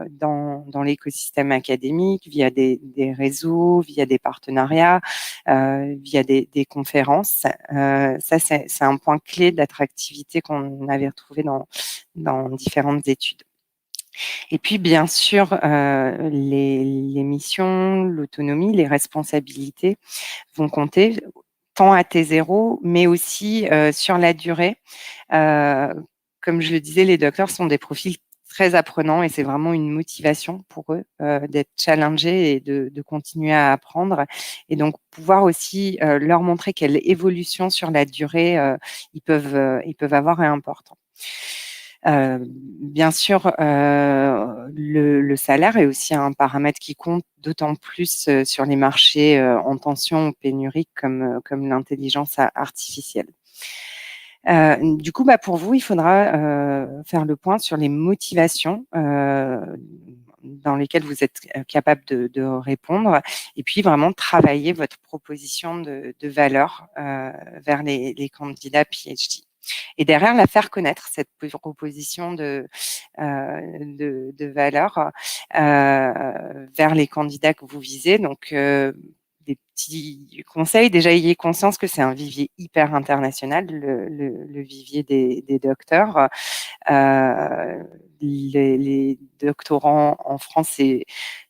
dans l'écosystème académique via des réseaux, via des partenariats, via des conférences. Ça, c'est un point clé d'attractivité qu'on avait retrouvé dans différentes études. Et puis, bien sûr, les missions, l'autonomie, les responsabilités vont compter tant à T0, mais aussi sur la durée. Comme je le disais, les docteurs sont des profils très apprenants et c'est vraiment une motivation pour eux d'être challengés et de continuer à apprendre. Et donc, pouvoir aussi leur montrer quelle évolution sur la durée ils peuvent avoir est important. Bien sûr, le salaire est aussi un paramètre qui compte d'autant plus sur les marchés en tension ou pénurique comme l'intelligence artificielle. Du coup, pour vous, il faudra faire le point sur les motivations dans lesquels vous êtes capable de répondre, et puis vraiment travailler votre proposition de valeur vers les candidats PhD. Et derrière, la faire connaître, cette proposition de valeur vers les candidats que vous visez. Donc, des petits conseils. Déjà, ayez conscience que c'est un vivier hyper international, le vivier des docteurs. Les doctorants en France, c'est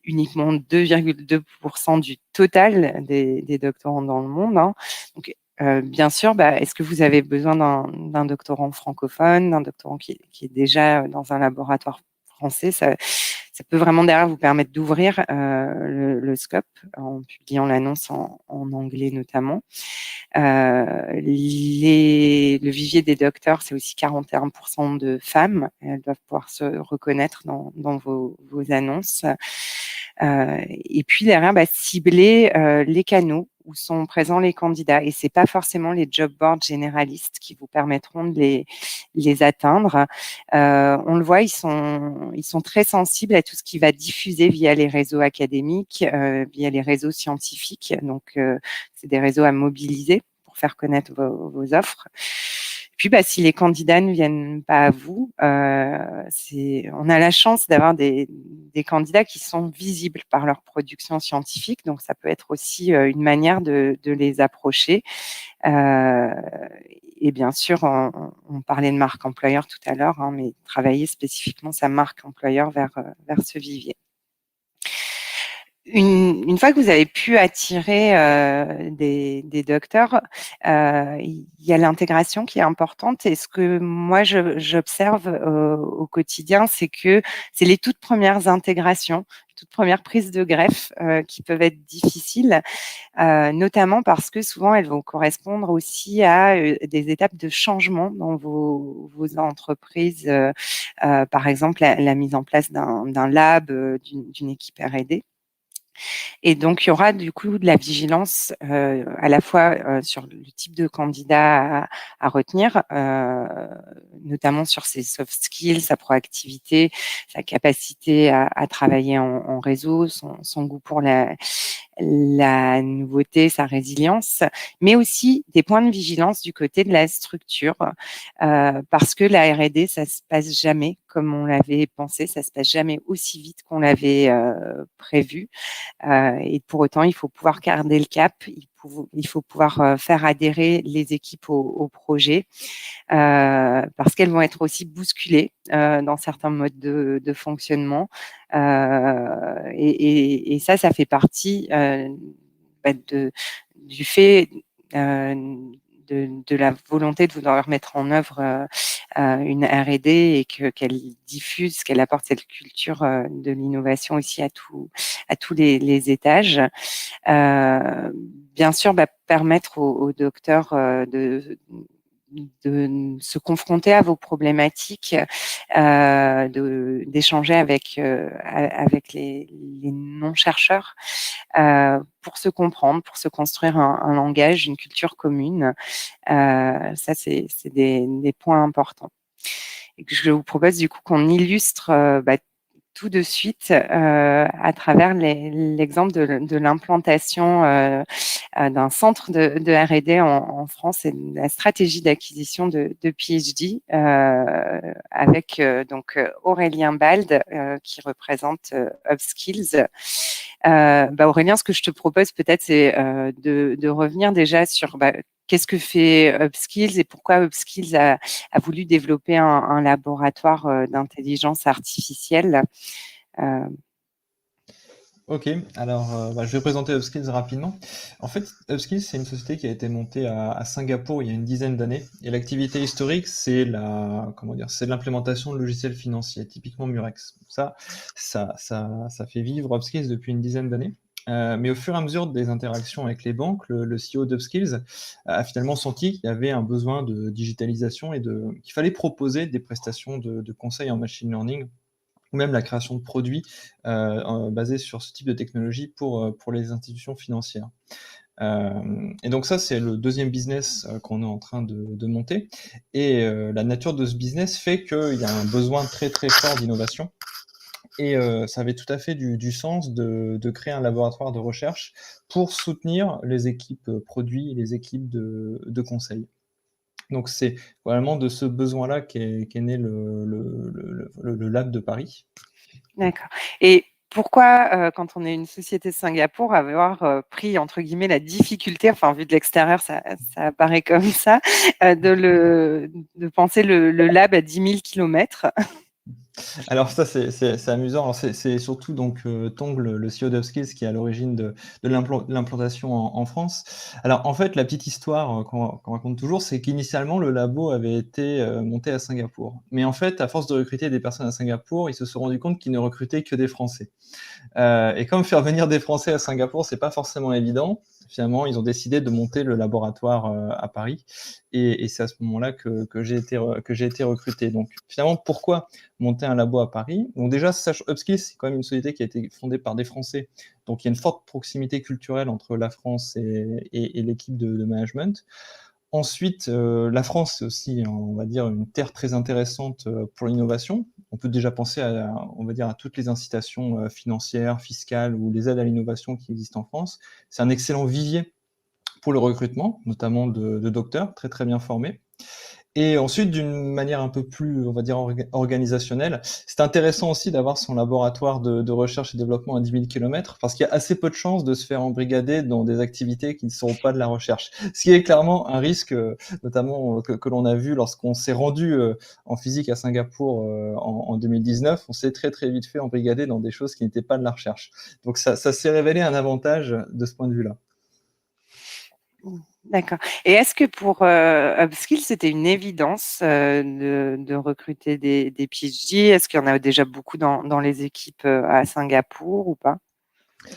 uniquement 2,2% du total des doctorants dans le monde. Hein. Donc, bien sûr, est-ce que vous avez besoin d'un doctorant francophone, d'un doctorant qui est déjà dans un laboratoire français? Ça peut vraiment derrière vous permettre d'ouvrir le scope en publiant l'annonce en anglais notamment. Le vivier des docteurs, c'est aussi 41% de femmes. Elles doivent pouvoir se reconnaître dans vos annonces. Et puis derrière, cibler les canaux où sont présents les candidats. Et c'est pas forcément les job boards généralistes qui vous permettront de les atteindre. On le voit, ils sont très sensibles à tout ce qui va diffuser via les réseaux académiques, via les réseaux scientifiques. Donc, c'est des réseaux à mobiliser pour faire connaître vos offres. Puis, si les candidats ne viennent pas à vous, on a la chance d'avoir des candidats qui sont visibles par leur production scientifique. Donc, ça peut être aussi une manière de les approcher. Et bien sûr, on parlait de marque employeur tout à l'heure, hein, mais travailler spécifiquement sa marque employeur vers ce vivier. Une fois que vous avez pu attirer des docteurs, il y a l'intégration qui est importante. Et ce que moi j'observe au quotidien, c'est que c'est les toutes premières intégrations, toutes premières prises de greffe qui peuvent être difficiles, notamment parce que souvent elles vont correspondre aussi à des étapes de changement dans vos entreprises. Par exemple, la mise en place d'un lab, d'une équipe R&D. Et donc, il y aura du coup de la vigilance à la fois sur le type de candidat à retenir, notamment sur ses soft skills, sa proactivité, sa capacité à travailler en réseau, son goût pour la nouveauté, sa résilience, mais aussi des points de vigilance du côté de la structure, parce que la R&D, ça se passe jamais comme on l'avait pensé, ça se passe jamais aussi vite qu'on l'avait prévu. Et pour autant, il faut pouvoir garder le cap, il faut pouvoir faire adhérer les équipes au projet, parce qu'elles vont être aussi bousculées dans certains modes de fonctionnement. Et ça fait partie du fait de la volonté de vouloir mettre en œuvre une R&D et qu'elle diffuse, qu'elle apporte cette culture de l'innovation aussi à tous les étages. Bien sûr, permettre aux docteurs de se confronter à vos problématiques, d'échanger avec les non-chercheurs pour se comprendre, pour se construire un langage, une culture commune. Ça, c'est des points importants. Et que je vous propose du coup qu'on illustre tout de suite à travers l'exemple de l'implantation d'un centre de R&D en France et de la stratégie d'acquisition de PhD avec donc Aurélien Bald qui représente Upskills. Aurélien, ce que je te propose peut-être, c'est de revenir déjà sur qu'est-ce que fait Upskills et pourquoi Upskills a voulu développer un laboratoire d'intelligence artificielle. Ok, alors je vais présenter Upskills rapidement. En fait, Upskills, c'est une société qui a été montée à Singapour il y a une dizaine d'années. Et l'activité historique, c'est l'implémentation de logiciels financiers, typiquement Murex. Ça fait vivre Upskills depuis une dizaine d'années. Mais au fur et à mesure des interactions avec les banques, le CEO d'Upskills a finalement senti qu'il y avait un besoin de digitalisation et qu'il fallait proposer des prestations de conseil en machine learning ou même la création de produits basés sur ce type de technologie pour les institutions financières. Et donc ça, c'est le deuxième business qu'on est en train de monter. Et la nature de ce business fait qu'il y a un besoin très très fort d'innovation Et ça avait tout à fait du sens de créer un laboratoire de recherche pour soutenir les équipes produits et les équipes de conseil. Donc c'est vraiment de ce besoin-là qu'est né le lab de Paris. D'accord. Et pourquoi, quand on est une société de Singapour, avoir pris entre guillemets la difficulté, enfin vu de l'extérieur, ça apparaît comme ça, de penser le lab à 10 000 kilomètres? Alors ça, c'est amusant. Alors c'est surtout donc Tong, le CEO d'Upskills, qui est à l'origine de l'implantation en France. Alors en fait, la petite histoire qu'on raconte toujours, c'est qu'initialement, le labo avait été monté à Singapour. Mais en fait, à force de recruter des personnes à Singapour, ils se sont rendus compte qu'ils ne recrutaient que des Français. Et comme faire venir des Français à Singapour, c'est pas forcément évident, finalement, ils ont décidé de monter le laboratoire à Paris. Et c'est à ce moment-là que j'ai été recruté. Donc finalement, pourquoi monter un labo à Paris? Donc déjà, Upskills, c'est quand même une société qui a été fondée par des Français. Donc il y a une forte proximité culturelle entre la France et l'équipe de management. Ensuite, la France, c'est aussi, on va dire, une terre très intéressante pour l'innovation. On peut déjà penser on va dire, à toutes les incitations financières, fiscales ou les aides à l'innovation qui existent en France. C'est un excellent vivier pour le recrutement, notamment de docteurs très très bien formés. Et ensuite, d'une manière un peu plus, on va dire, organisationnelle, c'est intéressant aussi d'avoir son laboratoire de recherche et développement à 10 000 km, parce qu'il y a assez peu de chances de se faire embrigader dans des activités qui ne seront pas de la recherche. Ce qui est clairement un risque, notamment que l'on a vu lorsqu'on s'est rendu en physique à Singapour en 2019, on s'est très très vite fait embrigader dans des choses qui n'étaient pas de la recherche. Donc ça s'est révélé un avantage de ce point de vue-là. D'accord. Et est-ce que pour Upskills, c'était une évidence de recruter des PhD? Est-ce qu'il y en a déjà beaucoup dans les équipes à Singapour ou pas?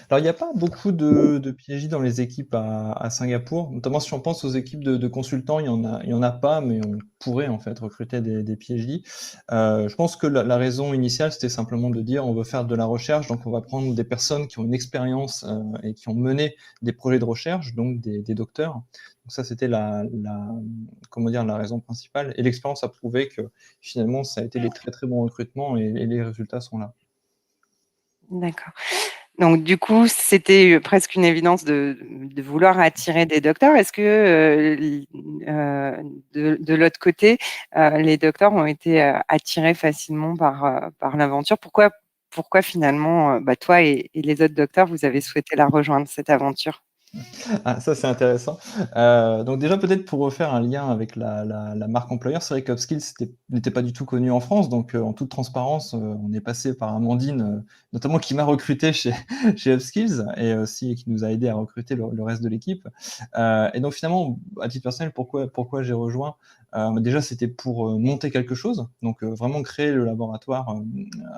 Alors, il n'y a pas beaucoup de PhD dans les équipes à Singapour, notamment si on pense aux équipes de consultants, il y en a pas, mais on pourrait en fait recruter des PhD. Je pense que la raison initiale, c'était simplement de dire on veut faire de la recherche, donc on va prendre des personnes qui ont une expérience et qui ont mené des projets de recherche, donc des docteurs. Donc ça, c'était comment dire, la raison principale. Et l'expérience a prouvé que finalement, ça a été des très très bons recrutements et les résultats sont là. D'accord. Donc, du coup, c'était presque une évidence de vouloir attirer des docteurs. Est-ce que de l'autre côté, les docteurs ont été attirés facilement par l'aventure? Pourquoi finalement, toi et les autres docteurs, vous avez souhaité la rejoindre, cette aventure? Ah, ça, c'est intéressant. Donc déjà, peut-être pour refaire un lien avec la marque employeur, c'est vrai qu'Upskills n'était pas du tout connu en France. Donc, en toute transparence, on est passé par Amandine, notamment qui m'a recruté chez Upskills et aussi qui nous a aidé à recruter le reste de l'équipe. Et donc finalement, à titre personnel, pourquoi j'ai rejoint? Déjà, c'était pour monter quelque chose, donc vraiment créer le laboratoire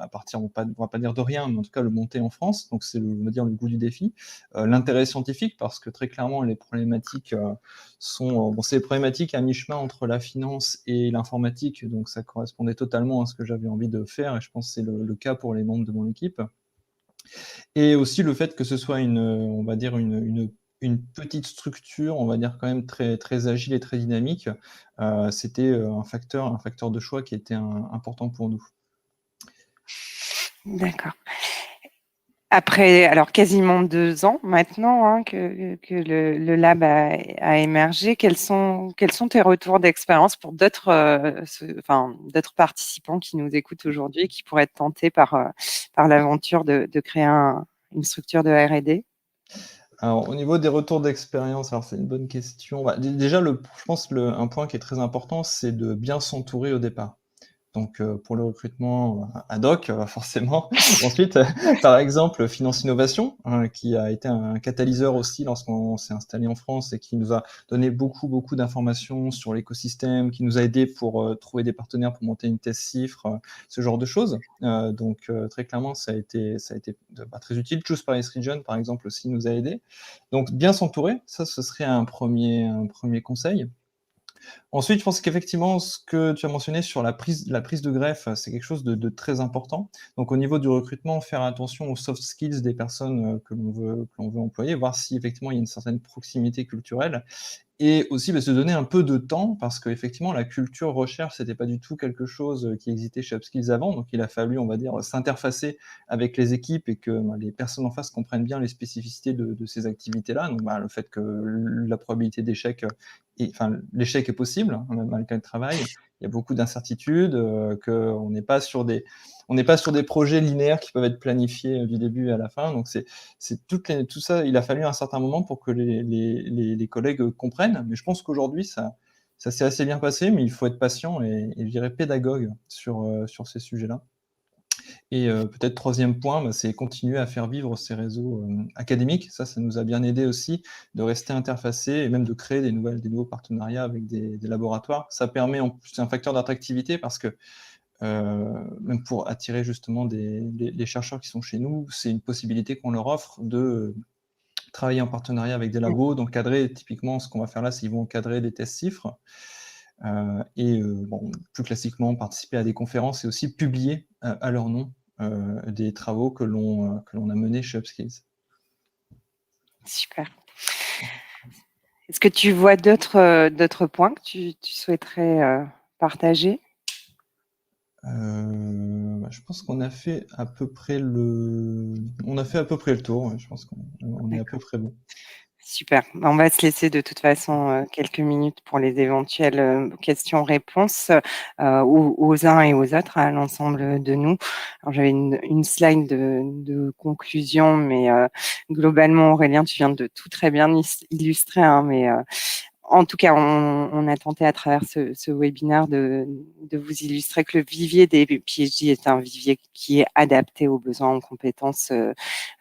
à partir, on va pas dire de rien, mais en tout cas le monter en France. Donc c'est, on va dire, le goût du défi. L'intérêt scientifique, parce que très clairement, les problématiques sont... c'est des problématiques à mi-chemin entre la finance et l'informatique, donc ça correspondait totalement à ce que j'avais envie de faire, et je pense que c'est le cas pour les membres de mon équipe. Et aussi le fait que ce soit on va dire une petite structure, on va dire quand même très, très agile et très dynamique, c'était un facteur de choix qui était important pour nous. D'accord. Après, alors quasiment 2 ans maintenant que le lab a émergé, quels sont tes retours d'expérience pour d'autres participants qui nous écoutent aujourd'hui et qui pourraient être tentés par l'aventure de créer une structure de R&D? Alors, au niveau des retours d'expérience, alors c'est une bonne question. Bah, déjà, je pense un point qui est très important, c'est de bien s'entourer au départ. Donc, pour le recrutement ad hoc, forcément. Ensuite, par exemple, Finance Innovation, qui a été un catalyseur aussi lorsqu'on s'est installé en France et qui nous a donné beaucoup, beaucoup d'informations sur l'écosystème, qui nous a aidé pour trouver des partenaires pour monter une thèse CIFRE, ce genre de choses. Donc, très clairement, ça a été très utile. Choose Paris Region, par exemple, aussi nous a aidé. Donc, bien s'entourer, ça, ce serait un premier conseil. Ensuite, je pense qu'effectivement, ce que tu as mentionné sur la prise de greffe, c'est quelque chose de très important. Donc, au niveau du recrutement, faire attention aux soft skills des personnes que l'on veut employer, voir si effectivement il y a une certaine proximité culturelle. Et aussi se donner un peu de temps parce qu'effectivement, la culture recherche, c'était pas du tout quelque chose qui existait chez Upskills avant. Donc, il a fallu, on va dire, s'interfacer avec les équipes et que les personnes en face comprennent bien les spécificités de ces activités-là. Donc, le fait que la probabilité d'échec, l'échec est possible, hein, malgré le travail. Il y a beaucoup d'incertitudes, qu'on n'est pas sur des projets linéaires qui peuvent être planifiés du début à la fin. Donc, tout ça, il a fallu un certain moment pour que les collègues comprennent. Mais je pense qu'aujourd'hui, ça s'est assez bien passé, mais il faut être patient et je dirais pédagogue sur ces sujets-là. Et peut-être troisième point, c'est continuer à faire vivre ces réseaux académiques. Ça nous a bien aidé aussi de rester interfacés et même de créer des nouveaux partenariats avec des laboratoires. Ça permet en plus, c'est un facteur d'attractivité parce que même pour attirer justement les chercheurs qui sont chez nous, c'est une possibilité qu'on leur offre de travailler en partenariat avec des labos, d'encadrer, typiquement ce qu'on va faire là, c'est qu'ils vont encadrer des tests CIFRE, plus classiquement participer à des conférences et aussi publier à leur nom des travaux que l'on a menés chez Upskills. Super. Est-ce que tu vois d'autres points que tu souhaiterais partager? Je pense qu'on a fait à peu près le tour. Ouais, je pense qu'on est à peu près bon. Super. On va se laisser de toute façon quelques minutes pour les éventuelles questions-réponses aux uns et aux autres, à l'ensemble de nous. Alors, j'avais une slide de conclusion, mais globalement, Aurélien, tu viens de tout très bien illustrer, hein, mais en tout cas, on a tenté à travers ce webinaire de vous illustrer que le vivier des PhD est un vivier qui est adapté aux besoins en compétences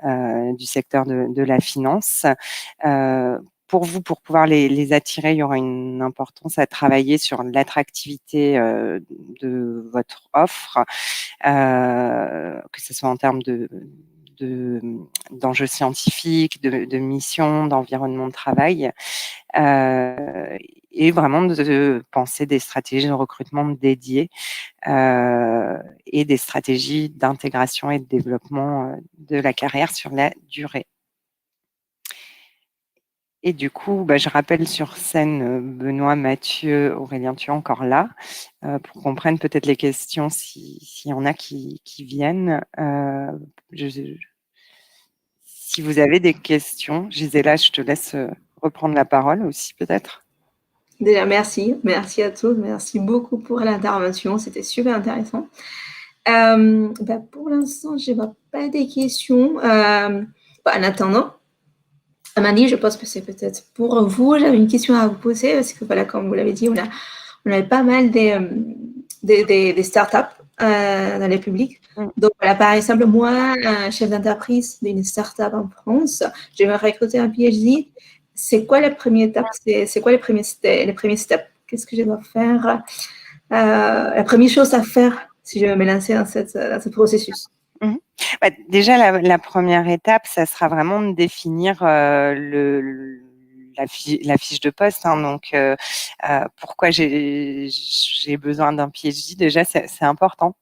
du secteur de la finance. Pour vous, pour pouvoir les attirer, il y aura une importance à travailler sur l'attractivité de votre offre, que ce soit en termes d'enjeux scientifiques, de mission, d'environnement de travail, et vraiment de penser des stratégies de recrutement dédiées et des stratégies d'intégration et de développement de la carrière sur la durée. Et du coup, je rappelle sur scène Benoît, Mathieu, Aurélien, tu es encore là, pour qu'on prenne peut-être les questions s'il y en a qui viennent. Si vous avez des questions, Gisela, je te laisse reprendre la parole aussi peut-être. Déjà, merci à tous, merci beaucoup pour l'intervention, c'était super intéressant. Pour l'instant, je n'ai pas des questions. En attendant, Amandine, je pense que c'est peut-être pour vous. J'avais une question à vous poser parce que, voilà, comme vous l'avez dit, on avait pas mal des startups dans les publics. Donc, voilà, par exemple, moi, chef d'entreprise d'une startup en France, je vais recruter un PhD. C'est quoi la première étape? C'est quoi les premiers steps? Qu'est-ce que je dois faire? La première chose à faire si je veux me lancer dans ce processus? Déjà, la première étape, ça sera vraiment de définir la fiche de poste. Hein, donc, pourquoi j'ai besoin d'un PhD, déjà, c'est important.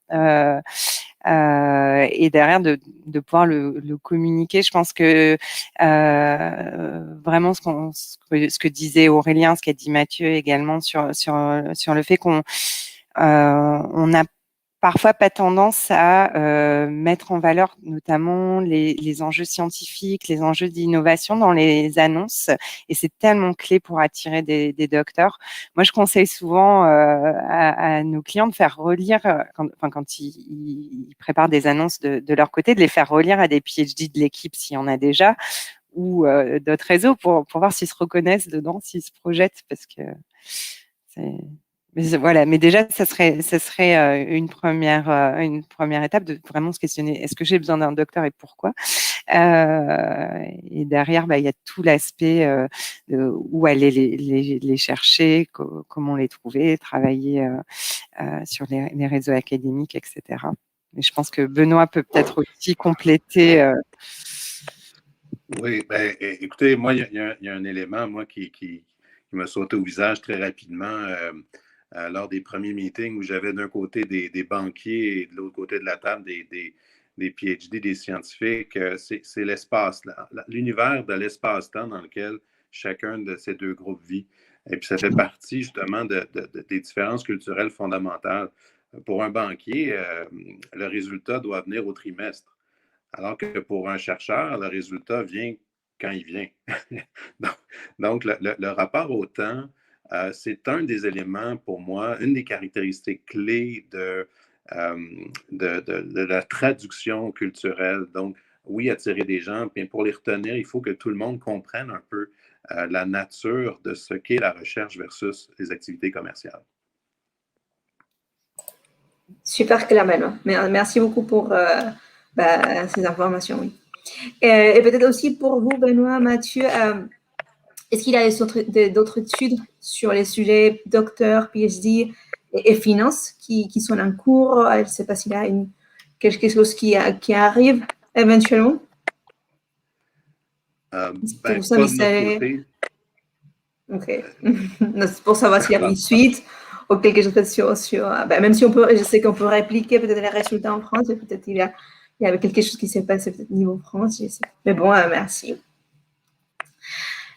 Et derrière, de pouvoir le communiquer. Je pense que vraiment ce que disait Aurélien, ce qu'a dit Mathieu également sur le fait qu'on a parfois pas tendance à mettre en valeur notamment les enjeux scientifiques, les enjeux d'innovation dans les annonces, et c'est tellement clé pour attirer des docteurs. Moi, je conseille souvent à nos clients de faire relire, quand ils préparent des annonces de leur côté, de les faire relire à des PhD de l'équipe s'il y en a déjà, ou d'autres réseaux pour voir s'ils se reconnaissent dedans, s'ils se projettent, parce que c'est... Voilà, mais déjà, ça serait une première étape de vraiment se questionner, est-ce que j'ai besoin d'un docteur et pourquoi? Et derrière, il y a tout l'aspect de où aller les chercher, comment les trouver, travailler sur les réseaux académiques, etc. Mais je pense que Benoît peut peut-être aussi compléter. Oui, écoutez, moi, il y a un élément, moi, qui me sautait au visage très rapidement lors des premiers meetings où j'avais d'un côté des banquiers et de l'autre côté de la table des PhD, des scientifiques. C'est l'espace, l'univers de l'espace-temps dans lequel chacun de ces deux groupes vit. Et puis, ça fait partie justement des différences culturelles fondamentales. Pour un banquier, le résultat doit venir au trimestre, alors que pour un chercheur, le résultat vient quand il vient. Donc, le rapport au temps, c'est un des éléments pour moi, une des caractéristiques clés de la traduction culturelle. Donc, oui, attirer des gens, mais pour les retenir, il faut que tout le monde comprenne un peu la nature de ce qu'est la recherche versus les activités commerciales. Super clair, Benoît. Merci beaucoup pour ces informations. Oui. Et peut-être aussi pour vous, Benoît, Mathieu, est-ce qu'il y a d'autres études sur les sujets docteur, PhD et finance qui sont en cours? Je ne sais pas s'il y a quelque chose qui arrive éventuellement. Pas de notre côté. OK. C'est pour savoir s'il y a une suite ou quelque chose sur même si je sais qu'on peut répliquer peut-être les résultats en France, mais peut-être il y avait quelque chose qui s'est passé peut-être niveau France, je sais. Mais bon, merci.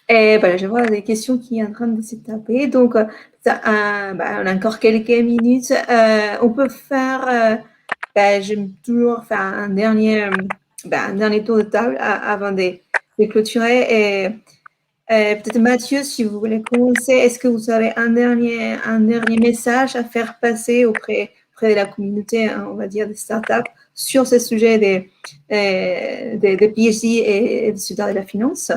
Et je vois des questions qui sont en train de se taper. Donc, on a encore quelques minutes. On peut faire, j'aime toujours faire un dernier tour de table avant de clôturer. Et peut-être Mathieu, si vous voulez commencer, est-ce que vous avez un dernier message à faire passer auprès de la communauté, on va dire, des startups sur ce sujet des PhD et des étudiants de la finance?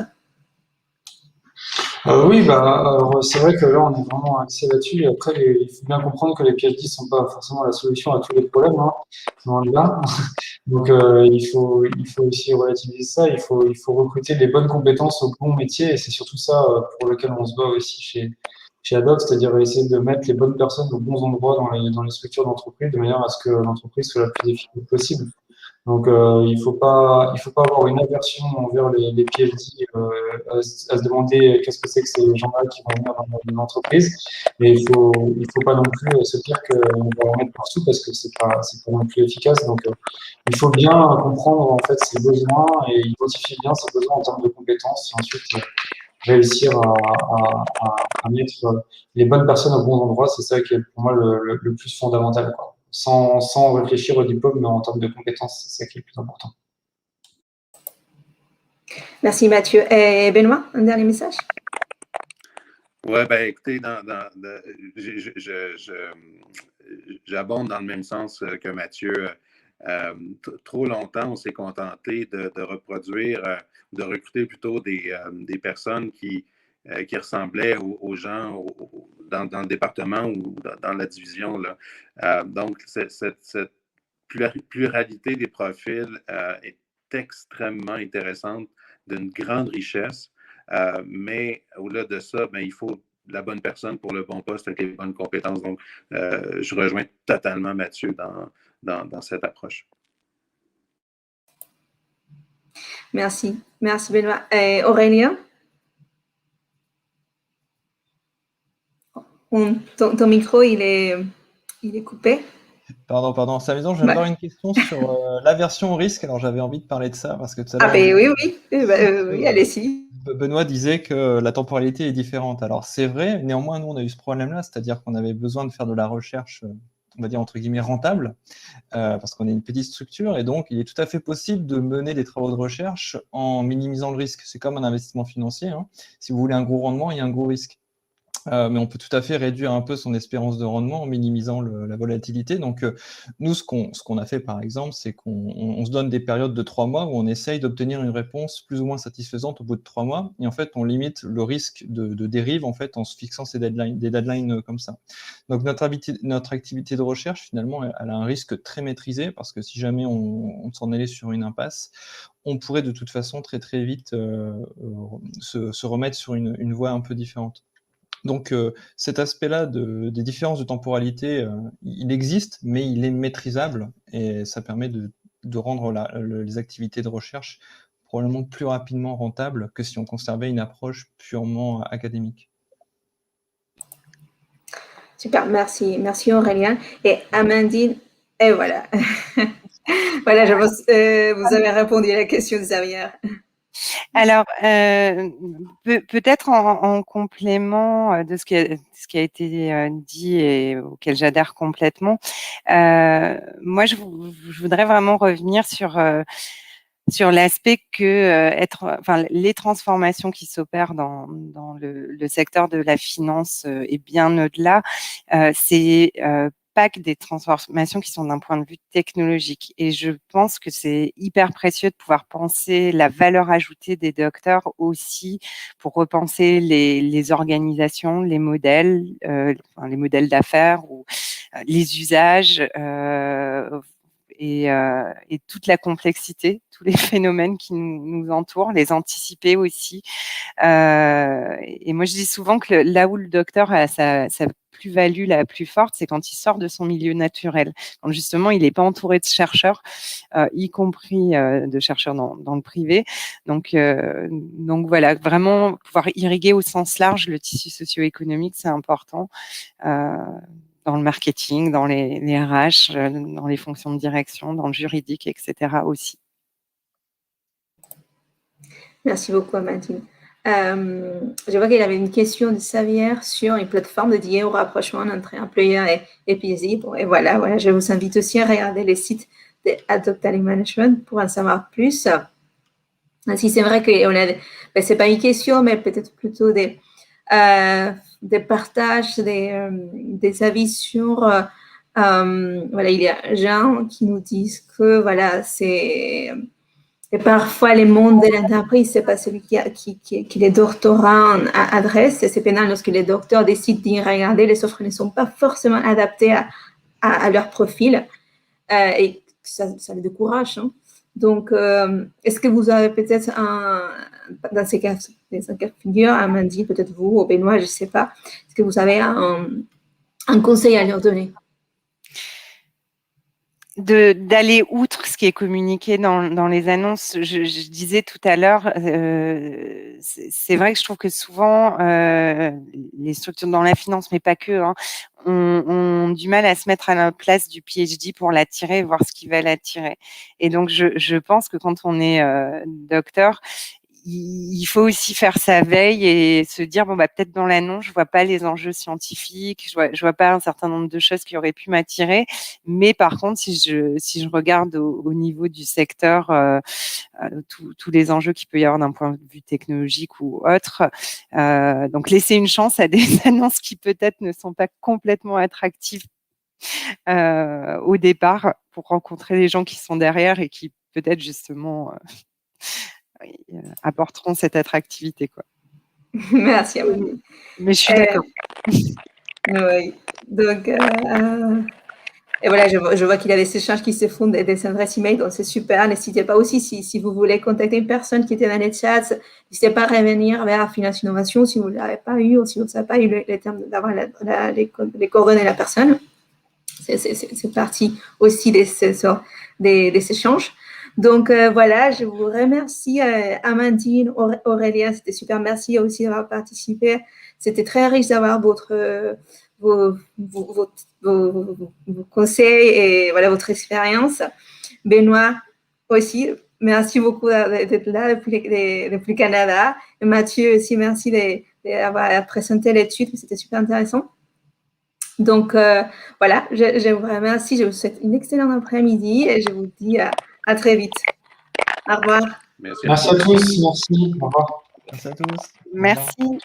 Oui, alors c'est vrai que là, on est vraiment axé là-dessus. Après, il faut bien comprendre que les PhD ne sont pas forcément la solution à tous les problèmes, hein, loin de là. Donc, il faut aussi relativiser ça. Il faut recruter les bonnes compétences au bon métier, et c'est surtout ça pour lequel on se bat aussi chez Adoc, c'est-à-dire essayer de mettre les bonnes personnes aux bons endroits dans les structures d'entreprise, de manière à ce que l'entreprise soit la plus efficace possible. Donc, il faut pas avoir une aversion envers les PhD, à se demander qu'est-ce que c'est que ces gens-là qui vont venir dans l'entreprise. Mais il faut pas non plus se dire qu'on va en mettre partout parce que c'est pas non plus efficace. Donc, il faut bien comprendre en fait ses besoins et identifier bien ses besoins en termes de compétences et ensuite réussir à mettre les bonnes personnes au bon endroit. C'est ça qui est pour moi le plus fondamental, quoi. Sans réfléchir au diplôme, mais en termes de compétences, c'est ça qui est le plus important. Merci Mathieu. Et Benoît, un dernier message? Oui, écoutez, j'abonde dans le même sens que Mathieu. Trop longtemps, on s'est contenté de reproduire, de recruter plutôt des personnes qui ressemblaient aux gens dans le département ou dans la division, là. Donc, cette pluralité des profils est extrêmement intéressante, d'une grande richesse. Mais au-delà de ça, il faut la bonne personne pour le bon poste avec les bonnes compétences. Donc, je rejoins totalement Mathieu dans cette approche. Merci. Merci Benoît. Et Aurélien? Ton micro, il est coupé. Pardon. C'est amusant, je viens d'avoir une question sur l'aversion au risque. Alors, j'avais envie de parler de ça parce que tout à l'heure… Oui, allez-y. Benoît disait que la temporalité est différente. Alors, c'est vrai, néanmoins, nous, on a eu ce problème-là, c'est-à-dire qu'on avait besoin de faire de la recherche, on va dire, entre guillemets, rentable, parce qu'on est une petite structure, et donc, il est tout à fait possible de mener des travaux de recherche en minimisant le risque. C'est comme un investissement financier, hein. Si vous voulez un gros rendement, il y a un gros risque. Mais on peut tout à fait réduire un peu son espérance de rendement en minimisant la volatilité. Donc, nous, ce qu'on a fait, par exemple, c'est qu'on se donne des périodes de 3 mois où on essaye d'obtenir une réponse plus ou moins satisfaisante au bout de 3 mois. Et en fait, on limite le risque de dérive en fait, en se fixant des deadlines comme ça. Donc, notre activité de recherche, finalement, elle a un risque très maîtrisé parce que si jamais on s'en allait sur une impasse, on pourrait de toute façon très très vite se remettre sur une voie un peu différente. Donc, cet aspect-là des différences de temporalité, il existe, mais il est maîtrisable et ça permet de rendre les activités de recherche probablement plus rapidement rentables que si on conservait une approche purement académique. Super, merci Aurélien. Et Amandine, et voilà. Voilà, je pense vous avez répondu à la question des arrières. Alors, peut-être en complément de ce qui a été dit et auquel j'adhère complètement, moi, je voudrais vraiment revenir sur l'aspect que les transformations qui s'opèrent dans le secteur de la finance et bien au-delà, c'est pas que des transformations qui sont d'un point de vue technologique. Et je pense que c'est hyper précieux de pouvoir penser la valeur ajoutée des docteurs aussi pour repenser les organisations, les modèles d'affaires ou les usages et toute la complexité, tous les phénomènes qui nous entourent, les anticiper aussi. Et moi, je dis souvent que là où le docteur a sa plus-value la plus forte, c'est quand il sort de son milieu naturel. Quand justement, il n'est pas entouré de chercheurs, y compris de chercheurs dans le privé. Donc voilà, vraiment pouvoir irriguer au sens large le tissu socio-économique, c'est important. Dans le marketing, dans les RH, dans les fonctions de direction, dans le juridique, etc. aussi. Merci beaucoup, Amandine. Je vois qu'il y avait une question de Xavier sur une plateforme dédiée au rapprochement entre employeurs et PhD. Bon, et voilà, je vous invite aussi à regarder les sites de Adopt Talent Management pour en savoir plus. Si c'est vrai que c'est pas une question, mais peut-être plutôt des partages, des avis sur voilà, il y a gens qui nous disent que voilà, et parfois les mondes de l'entreprise, c'est pas celui qui les doctorants adressent. C'est pénal lorsque les docteurs décident d'y regarder, les offres ne sont pas forcément adaptées à leur profil et ça les décourage. Hein. Donc, est-ce que vous avez peut-être dans ces cas de figure, Amandine, peut-être vous, ou Benoît, je ne sais pas, est-ce que vous avez un conseil à leur donner? D'aller outre ce qui est communiqué dans les annonces. Je disais tout à l'heure, c'est vrai que je trouve que souvent, les structures dans la finance, mais pas que, hein, ont du mal à se mettre à la place du PhD pour l'attirer, voir ce qui va l'attirer. Et donc, je pense que quand on est docteur, il faut aussi faire sa veille et se dire bon bah peut-être dans l'annonce je vois pas les enjeux scientifiques, je vois pas un certain nombre de choses qui auraient pu m'attirer, mais par contre si je regarde au niveau du secteur tous les enjeux qu'il peut y avoir d'un point de vue technologique ou autre, donc laisser une chance à des annonces qui peut-être ne sont pas complètement attractives au départ pour rencontrer les gens qui sont derrière et qui peut-être justement apporteront cette attractivité, quoi. Merci, Amandine. Mais je suis d'accord. Oui. Donc, et voilà, je vois qu'il y a des échanges qui se font des adresses email, donc c'est super. N'hésitez pas aussi, si vous voulez contacter une personne qui était dans les chats, n'hésitez pas à revenir vers Finance Innovation si vous ne l'avez pas eu ou si vous n'avez pas eu les termes d'avoir les coordonnées de la personne. C'est partie aussi des échanges. Donc, voilà, je vous remercie, Amandine, Aurélien, c'était super. Merci aussi d'avoir participé. C'était très riche d'avoir vos conseils et voilà, votre expérience. Benoît aussi, merci beaucoup d'être là depuis Canada. Et Mathieu aussi, merci d'avoir présenté l'étude, c'était super intéressant. Donc, voilà, je vous remercie, je vous souhaite une excellente après-midi et je vous dis à très vite. Au revoir. Merci à tous, merci. Au revoir. Merci à tous. Merci.